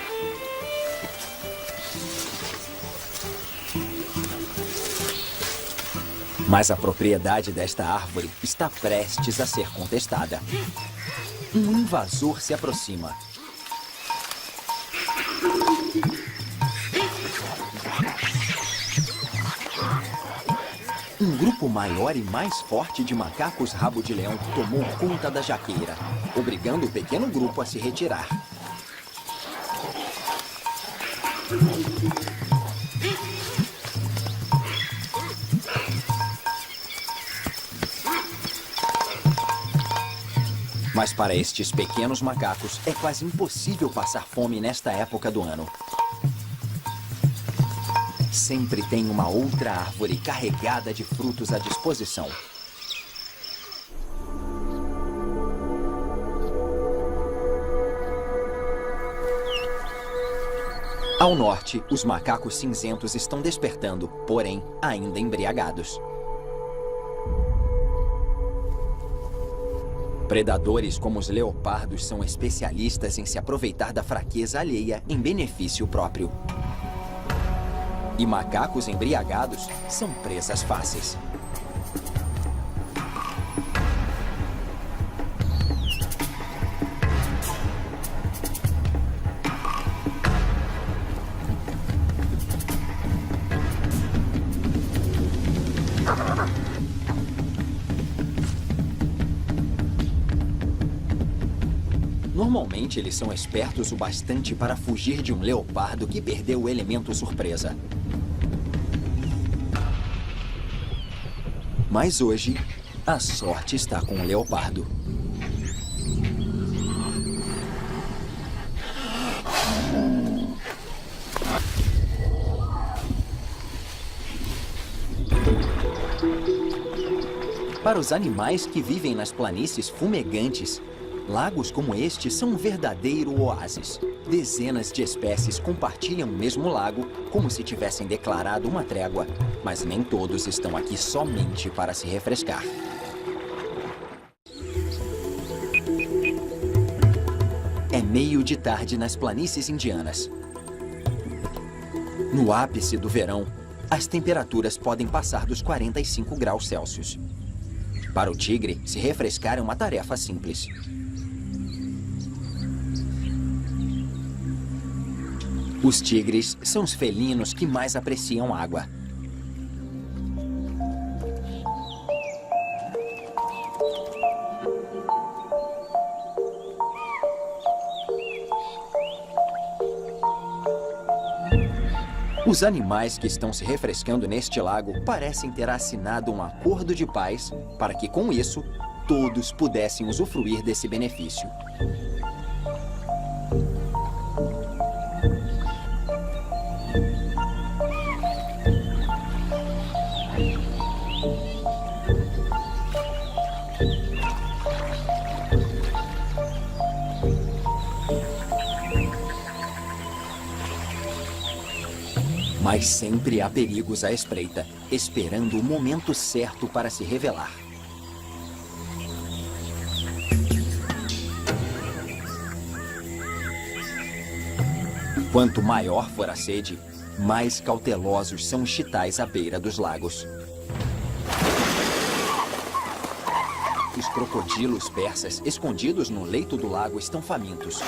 Mas a propriedade desta árvore está prestes a ser contestada. Um invasor se aproxima. Um grupo maior e mais forte de macacos rabo de leão tomou conta da jaqueira, obrigando o pequeno grupo a se retirar. Mas para estes pequenos macacos é quase impossível passar fome nesta época do ano. Sempre tem uma outra árvore carregada de frutos à disposição. Ao norte, os macacos cinzentos estão despertando, porém, ainda embriagados. Predadores como os leopardos são especialistas em se aproveitar da fraqueza alheia em benefício próprio. E macacos embriagados são presas fáceis. Normalmente, eles são espertos o bastante para fugir de um leopardo que perdeu o elemento surpresa. Mas hoje, a sorte está com o leopardo. Para os animais que vivem nas planícies fumegantes, lagos como este são um verdadeiro oásis. Dezenas de espécies compartilham o mesmo lago, como se tivessem declarado uma trégua. Mas nem todos estão aqui somente para se refrescar. É meio de tarde nas planícies indianas. No ápice do verão, as temperaturas podem passar dos 45 graus Celsius. Para o tigre, se refrescar é uma tarefa simples. Os tigres são os felinos que mais apreciam água. Os animais que estão se refrescando neste lago parecem ter assinado um acordo de paz para que, com isso, todos pudessem usufruir desse benefício. Mas sempre há perigos à espreita, esperando o momento certo para se revelar. Quanto maior for a sede, mais cautelosos são os chitais à beira dos lagos. Os crocodilos persas, escondidos no leito do lago, estão famintos.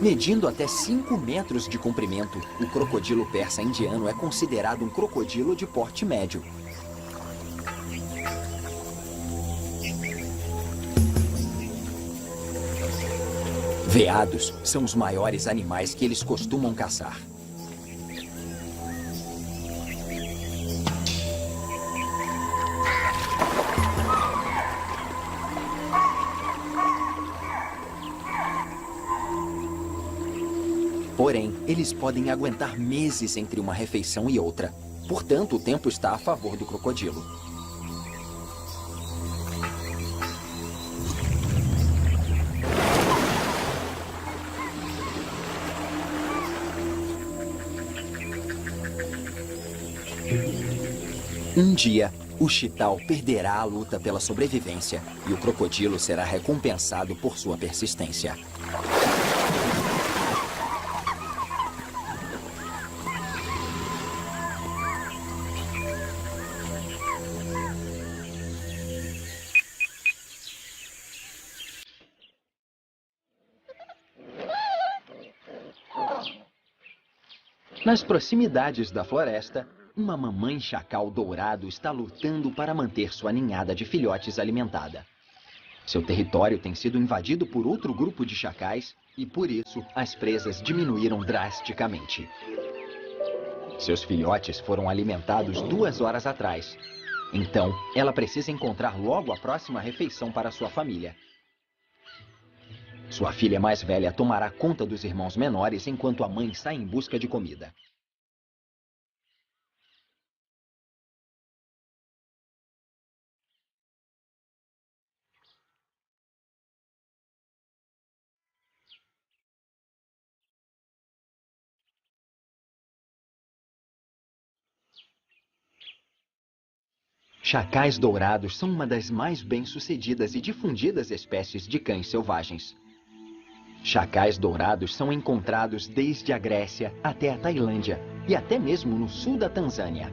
Medindo até 5 metros de comprimento, o crocodilo persa indiano é considerado um crocodilo de porte médio. Veados são os maiores animais que eles costumam caçar. Porém, eles podem aguentar meses entre uma refeição e outra. Portanto, o tempo está a favor do crocodilo. Um dia, o chital perderá a luta pela sobrevivência e o crocodilo será recompensado por sua persistência. Nas proximidades da floresta, uma mamãe chacal dourado está lutando para manter sua ninhada de filhotes alimentada. Seu território tem sido invadido por outro grupo de chacais e, por isso, as presas diminuíram drasticamente. Seus filhotes foram alimentados 2 horas atrás. Então, ela precisa encontrar logo a próxima refeição para sua família. Sua filha mais velha tomará conta dos irmãos menores enquanto a mãe sai em busca de comida. Chacais dourados são uma das mais bem-sucedidas e difundidas espécies de cães selvagens. Chacais dourados são encontrados desde a Grécia até a Tailândia e até mesmo no sul da Tanzânia.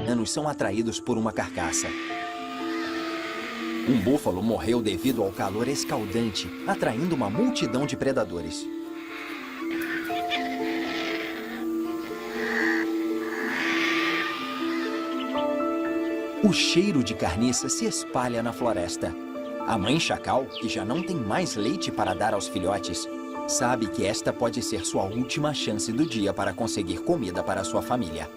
Humanos são atraídos por uma carcaça. Um búfalo morreu devido ao calor escaldante, atraindo uma multidão de predadores. O cheiro de carniça se espalha na floresta. A mãe chacal, que já não tem mais leite para dar aos filhotes, sabe que esta pode ser sua última chance do dia para conseguir comida para sua família.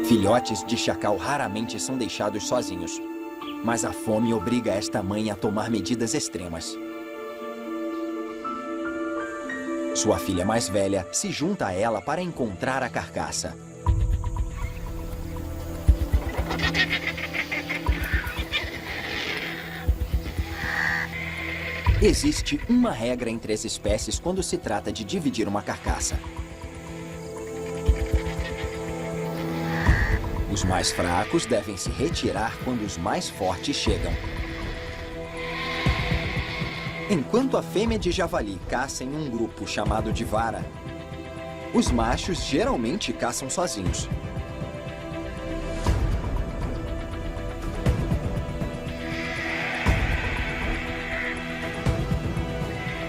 Filhotes de chacal raramente são deixados sozinhos, mas a fome obriga esta mãe a tomar medidas extremas. Sua filha mais velha se junta a ela para encontrar a carcaça. Existe uma regra entre as espécies quando se trata de dividir uma carcaça. Os mais fracos devem se retirar quando os mais fortes chegam. Enquanto a fêmea de javali caça em um grupo chamado de vara, os machos geralmente caçam sozinhos.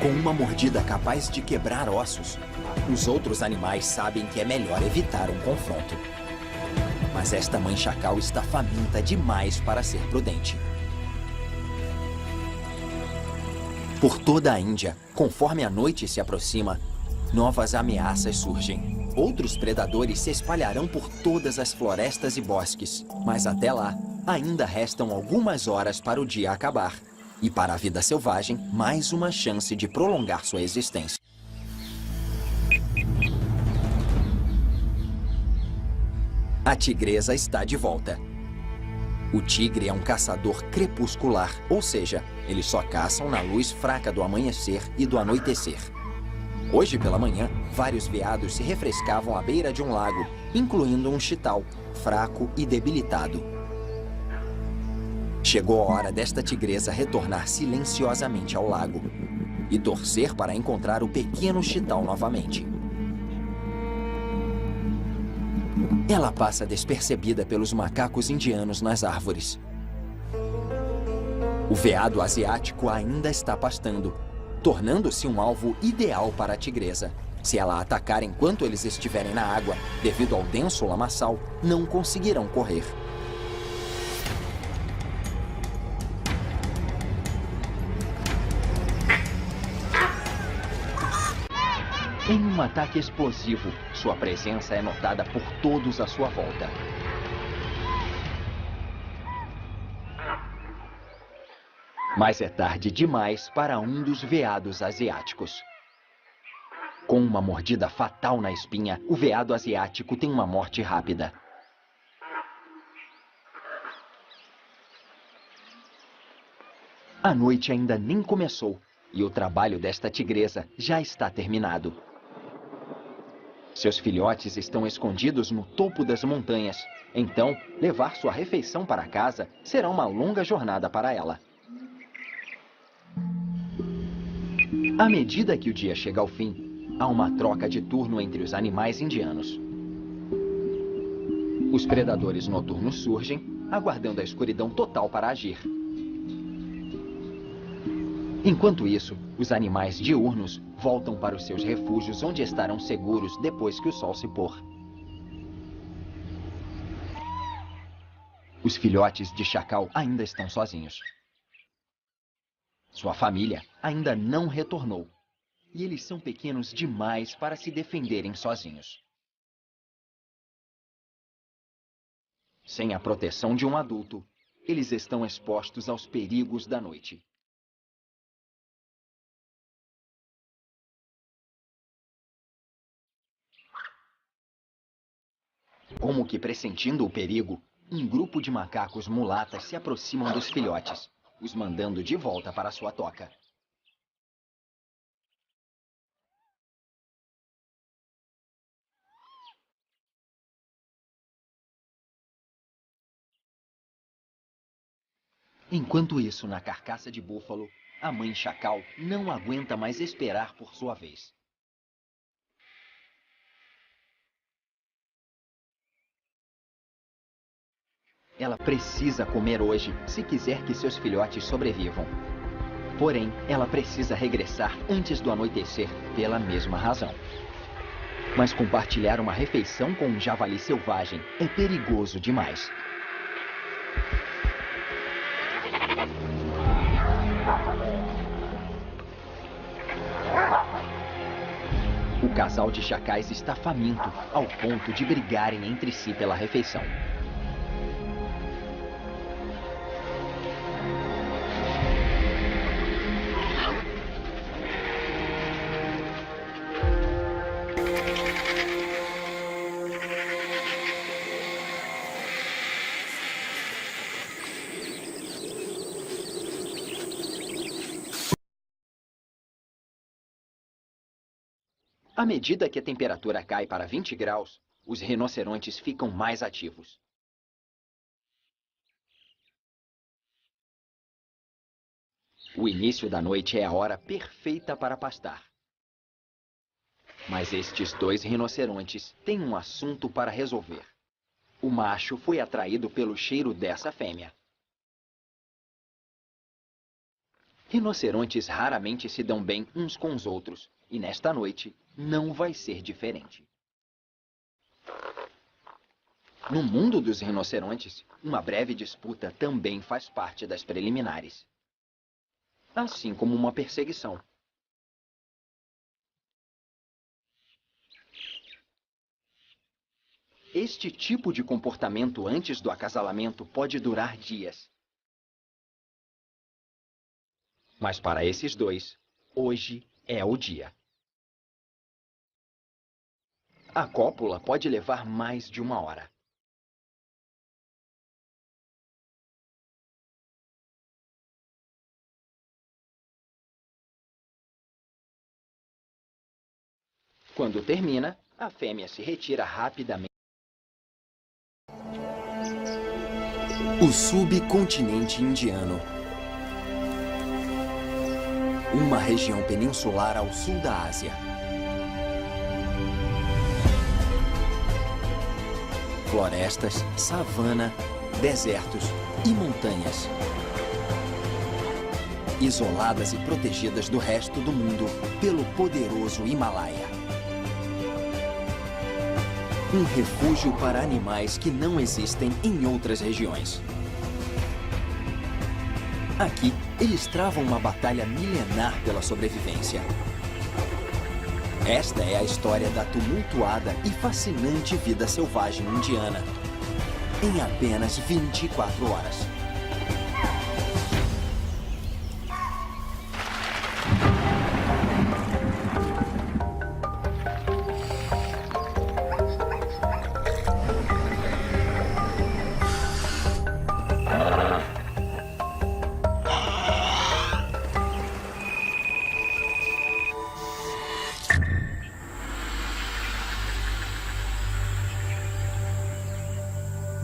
Com uma mordida capaz de quebrar ossos, os outros animais sabem que é melhor evitar um confronto. Mas esta mãe chacal está faminta demais para ser prudente. Por toda a Índia, conforme a noite se aproxima, novas ameaças surgem. Outros predadores se espalharão por todas as florestas e bosques. Mas até lá, ainda restam algumas horas para o dia acabar. E para a vida selvagem, mais uma chance de prolongar sua existência. A tigresa está de volta. O tigre é um caçador crepuscular, ou seja, eles só caçam na luz fraca do amanhecer e do anoitecer. Hoje pela manhã, vários veados se refrescavam à beira de um lago, incluindo um chital, fraco e debilitado. Chegou a hora desta tigresa retornar silenciosamente ao lago e torcer para encontrar o pequeno chital novamente. Ela passa despercebida pelos macacos indianos nas árvores. O veado asiático ainda está pastando, tornando-se um alvo ideal para a tigresa. Se ela atacar enquanto eles estiverem na água, devido ao denso lamaçal, não conseguirão correr. Em um ataque explosivo, sua presença é notada por todos à sua volta. Mas é tarde demais para um dos veados asiáticos. Com uma mordida fatal na espinha, o veado asiático tem uma morte rápida. A noite ainda nem começou e o trabalho desta tigresa já está terminado. Seus filhotes estão escondidos no topo das montanhas. Então, levar sua refeição para casa será uma longa jornada para ela. À medida que o dia chega ao fim, há uma troca de turno entre os animais indianos. Os predadores noturnos surgem, aguardando a escuridão total para agir. Enquanto isso, os animais diurnos voltam para os seus refúgios onde estarão seguros depois que o sol se pôr. Os filhotes de chacal ainda estão sozinhos. Sua família ainda não retornou. E eles são pequenos demais para se defenderem sozinhos. Sem a proteção de um adulto, eles estão expostos aos perigos da noite. Como que pressentindo o perigo, um grupo de macacos mulatas se aproximam dos filhotes, os mandando de volta para sua toca. Enquanto isso, na carcaça de búfalo, a mãe chacal não aguenta mais esperar por sua vez. Ela precisa comer hoje se quiser que seus filhotes sobrevivam. Porém, ela precisa regressar antes do anoitecer pela mesma razão. Mas compartilhar uma refeição com um javali selvagem é perigoso demais. O casal de chacais está faminto, ao ponto de brigarem entre si pela refeição. À medida que a temperatura cai para 20 graus, os rinocerontes ficam mais ativos. O início da noite é a hora perfeita para pastar. Mas estes dois rinocerontes têm um assunto para resolver. O macho foi atraído pelo cheiro dessa fêmea. Rinocerontes raramente se dão bem uns com os outros, e nesta noite não vai ser diferente. No mundo dos rinocerontes, uma breve disputa também faz parte das preliminares. Assim como uma perseguição. Este tipo de comportamento antes do acasalamento pode durar dias. Mas para esses dois, hoje é o dia. A cópula pode levar mais de 1 hora. Quando termina, a fêmea se retira rapidamente. O subcontinente indiano. Uma região peninsular ao sul da Ásia. Florestas, savana, desertos e montanhas. Isoladas e protegidas do resto do mundo pelo poderoso Himalaia. Um refúgio para animais que não existem em outras regiões. Aqui, eles travam uma batalha milenar pela sobrevivência. Esta é a história da tumultuada e fascinante vida selvagem indiana, em apenas 24 horas.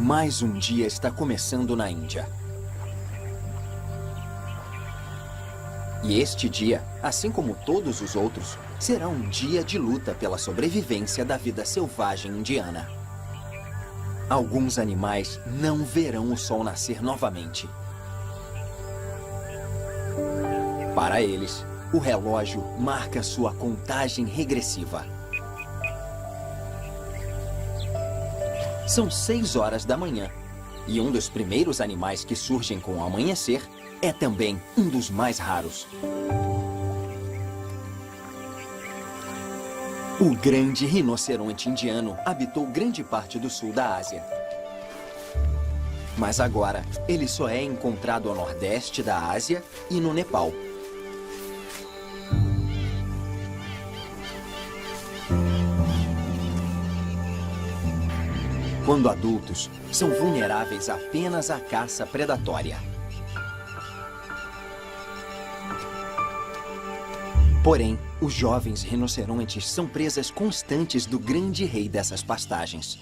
Mais um dia está começando na Índia. E este dia, assim como todos os outros, será um dia de luta pela sobrevivência da vida selvagem indiana. Alguns animais não verão o sol nascer novamente. Para eles, o relógio marca sua contagem regressiva. São 6 horas da manhã, e um dos primeiros animais que surgem com o amanhecer é também um dos mais raros. O grande rinoceronte indiano habitou grande parte do sul da Ásia. Mas agora, ele só é encontrado ao nordeste da Ásia e no Nepal. Quando adultos, são vulneráveis apenas à caça predatória. Porém, os jovens rinocerontes são presas constantes do grande rei dessas pastagens.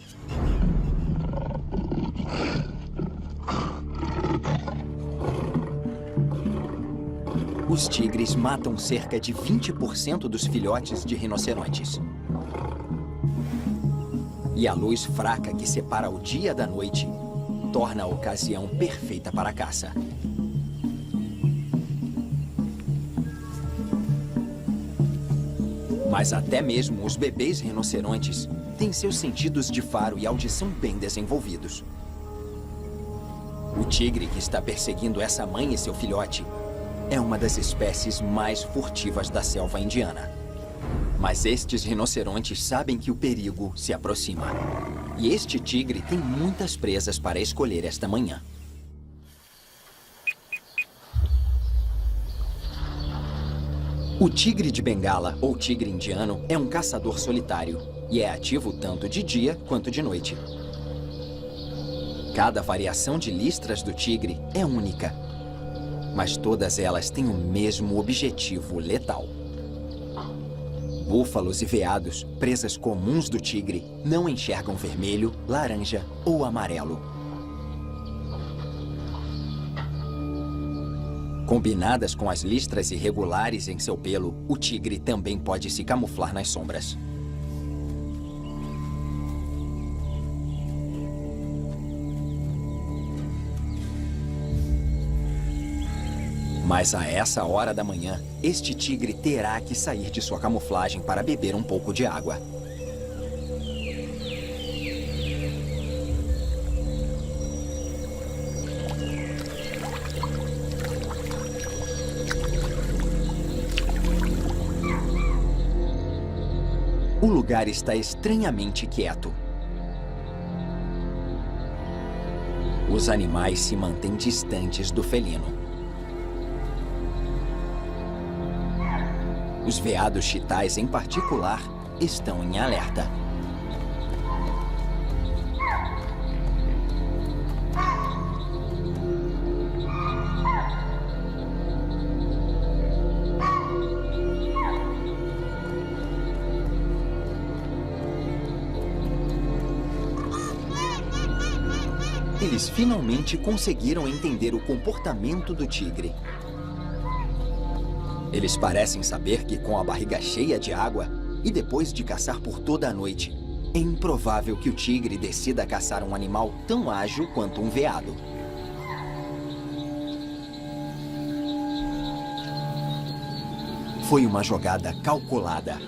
Os tigres matam cerca de 20% dos filhotes de rinocerontes. E a luz fraca que separa o dia da noite torna a ocasião perfeita para a caça. Mas até mesmo os bebês rinocerontes têm seus sentidos de faro e audição bem desenvolvidos. O tigre que está perseguindo essa mãe e seu filhote é uma das espécies mais furtivas da selva indiana. Mas estes rinocerontes sabem que o perigo se aproxima. E este tigre tem muitas presas para escolher esta manhã. O tigre de Bengala, ou tigre indiano, é um caçador solitário e é ativo tanto de dia quanto de noite. Cada variação de listras do tigre é única, mas todas elas têm o mesmo objetivo letal. Búfalos e veados, presas comuns do tigre, não enxergam vermelho, laranja ou amarelo. Combinadas com as listras irregulares em seu pelo, o tigre também pode se camuflar nas sombras. Mas a essa hora da manhã, este tigre terá que sair de sua camuflagem para beber um pouco de água. O lugar está estranhamente quieto. Os animais se mantêm distantes do felino. Os veados chitais, em particular, estão em alerta. Eles finalmente conseguiram entender o comportamento do tigre. Eles parecem saber que, com a barriga cheia de água e depois de caçar por toda a noite, é improvável que o tigre decida caçar um animal tão ágil quanto um veado. Foi uma jogada calculada.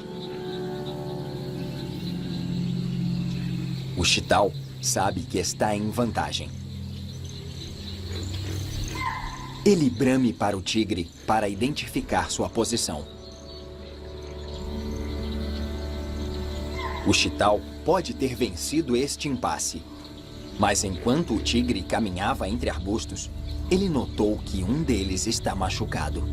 O chital sabe que está em vantagem. Ele brame para o tigre para identificar sua posição. O chital pode ter vencido este impasse, mas enquanto o tigre caminhava entre arbustos, ele notou que um deles está machucado.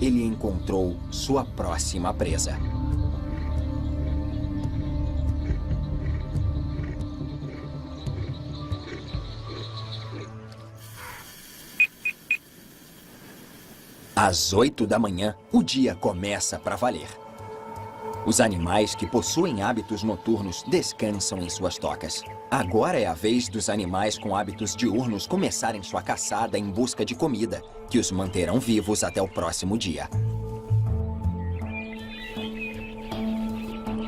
Ele encontrou sua próxima presa. Às 8 da manhã, o dia começa para valer. Os animais que possuem hábitos noturnos descansam em suas tocas. Agora é a vez dos animais com hábitos diurnos começarem sua caçada em busca de comida, que os manterão vivos até o próximo dia.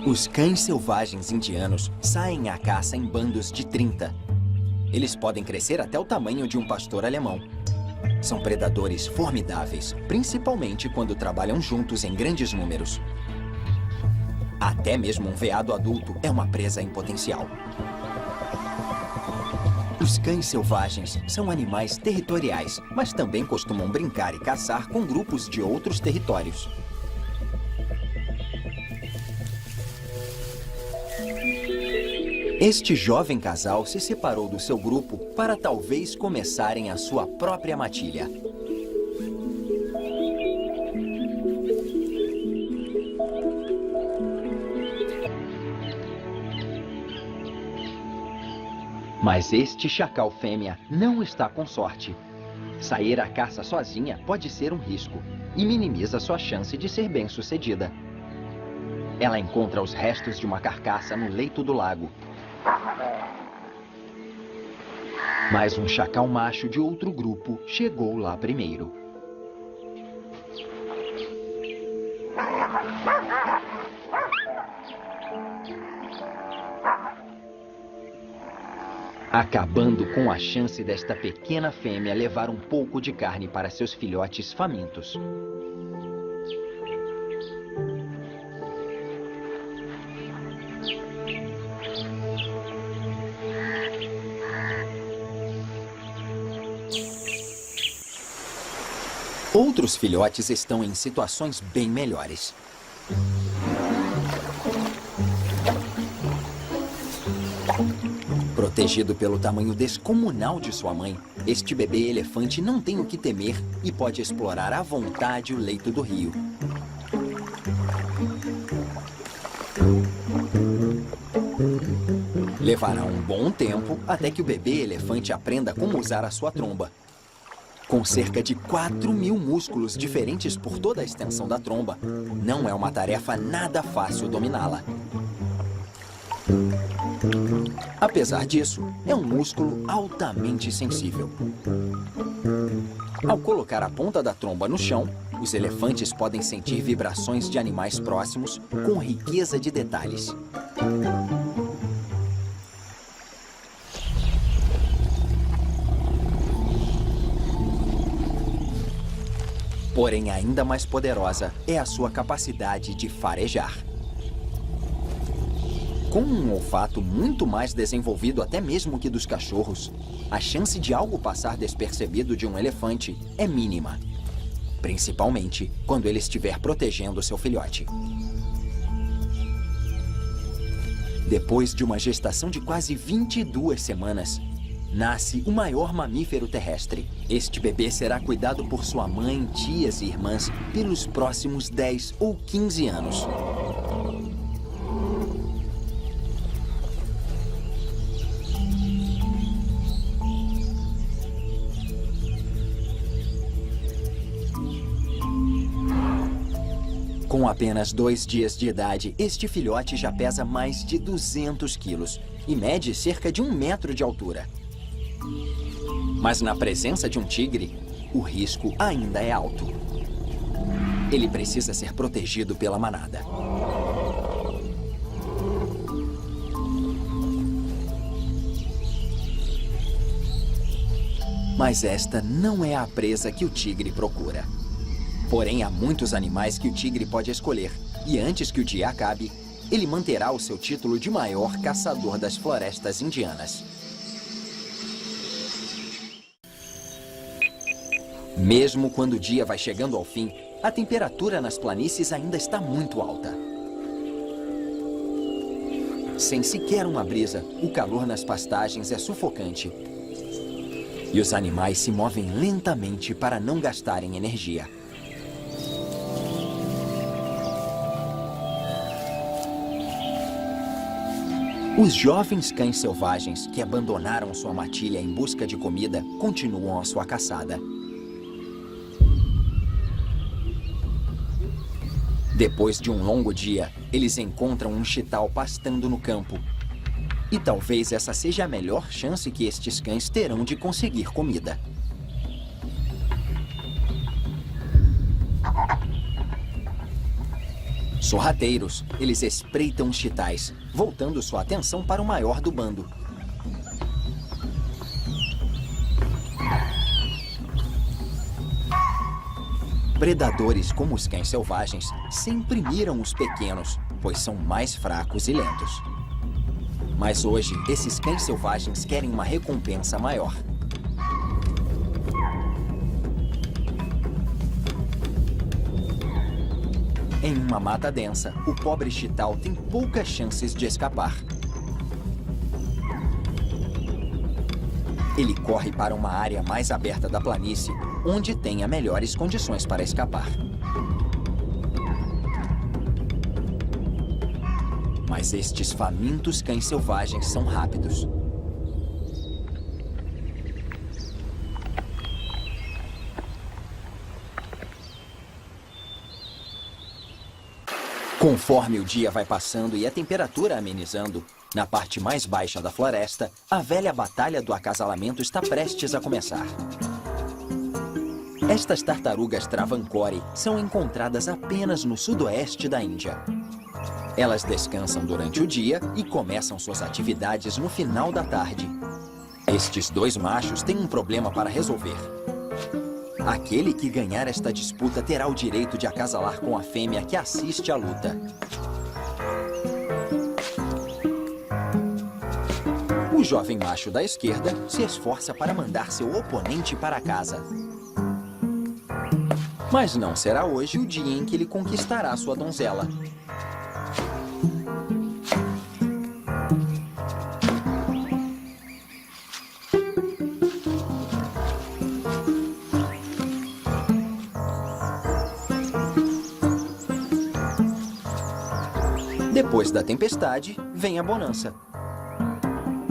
Os cães selvagens indianos saem à caça em bandos de 30. Eles podem crescer até o tamanho de um pastor alemão. São predadores formidáveis, principalmente quando trabalham juntos em grandes números. Até mesmo um veado adulto é uma presa em potencial. Os cães selvagens são animais territoriais, mas também costumam brincar e caçar com grupos de outros territórios. Este jovem casal se separou do seu grupo para talvez começarem a sua própria matilha. Mas este chacal fêmea não está com sorte. Sair à caça sozinha pode ser um risco e minimiza sua chance de ser bem-sucedida. Ela encontra os restos de uma carcaça no leito do lago. Mas um chacal macho de outro grupo chegou lá primeiro. Acabando com a chance desta pequena fêmea levar um pouco de carne para seus filhotes famintos. Outros filhotes estão em situações bem melhores. Protegido pelo tamanho descomunal de sua mãe, este bebê elefante não tem o que temer e pode explorar à vontade o leito do rio. Levará um bom tempo até que o bebê elefante aprenda como usar a sua tromba. Com cerca de 4.000 músculos diferentes por toda a extensão da tromba, não é uma tarefa nada fácil dominá-la. Apesar disso, é um músculo altamente sensível. Ao colocar a ponta da tromba no chão, os elefantes podem sentir vibrações de animais próximos com riqueza de detalhes. Porém, ainda mais poderosa é a sua capacidade de farejar. Com um olfato muito mais desenvolvido até mesmo que dos cachorros, a chance de algo passar despercebido de um elefante é mínima. principalmente quando ele estiver protegendo seu filhote. Depois de uma gestação de quase 22 semanas, nasce o maior mamífero terrestre. Este bebê será cuidado por sua mãe, tias e irmãs pelos próximos 10 ou 15 anos. Com apenas 2 dias de idade, este filhote já pesa mais de 200 quilos e mede cerca de 1 metro de altura. Mas na presença de um tigre, o risco ainda é alto. Ele precisa ser protegido pela manada. Mas esta não é a presa que o tigre procura. Porém, há muitos animais que o tigre pode escolher, e antes que o dia acabe, ele manterá o seu título de maior caçador das florestas indianas. Mesmo quando o dia vai chegando ao fim, a temperatura nas planícies ainda está muito alta. Sem sequer uma brisa, o calor nas pastagens é sufocante. E os animais se movem lentamente para não gastarem energia. Os jovens cães selvagens que abandonaram sua matilha em busca de comida continuam a sua caçada. Depois de um longo dia, eles encontram um chital pastando no campo. E talvez essa seja a melhor chance que estes cães terão de conseguir comida. Sorrateiros, eles espreitam os chitais, voltando sua atenção para o maior do bando. Predadores como os cães selvagens sempre miram os pequenos, pois são mais fracos e lentos. Mas hoje, esses cães selvagens querem uma recompensa maior. Em uma mata densa, o pobre chital tem poucas chances de escapar. Ele corre para uma área mais aberta da planície, onde tenha melhores condições para escapar. Mas estes famintos cães selvagens são rápidos. Conforme o dia vai passando e a temperatura amenizando, na parte mais baixa da floresta, a velha batalha do acasalamento está prestes a começar. Estas tartarugas Travancore são encontradas apenas no sudoeste da Índia. Elas descansam durante o dia e começam suas atividades no final da tarde. Estes dois machos têm um problema para resolver. Aquele que ganhar esta disputa terá o direito de acasalar com a fêmea que assiste à luta. O jovem macho da esquerda se esforça para mandar seu oponente para casa. Mas não será hoje o dia em que ele conquistará sua donzela. Depois da tempestade, vem a bonança.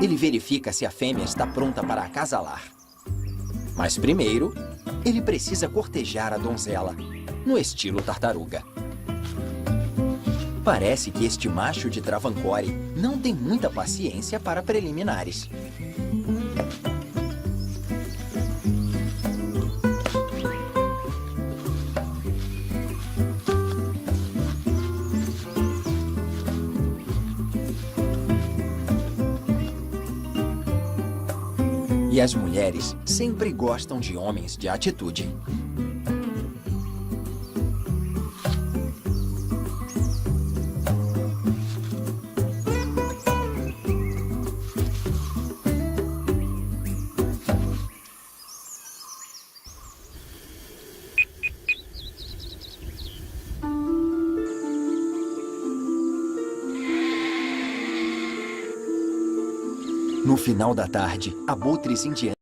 Ele verifica se a fêmea está pronta para acasalar. Mas primeiro, ele precisa cortejar a donzela, no estilo tartaruga. Parece que este macho de Travancore não tem muita paciência para preliminares. E as mulheres sempre gostam de homens de atitude. No final da tarde, abutres indianos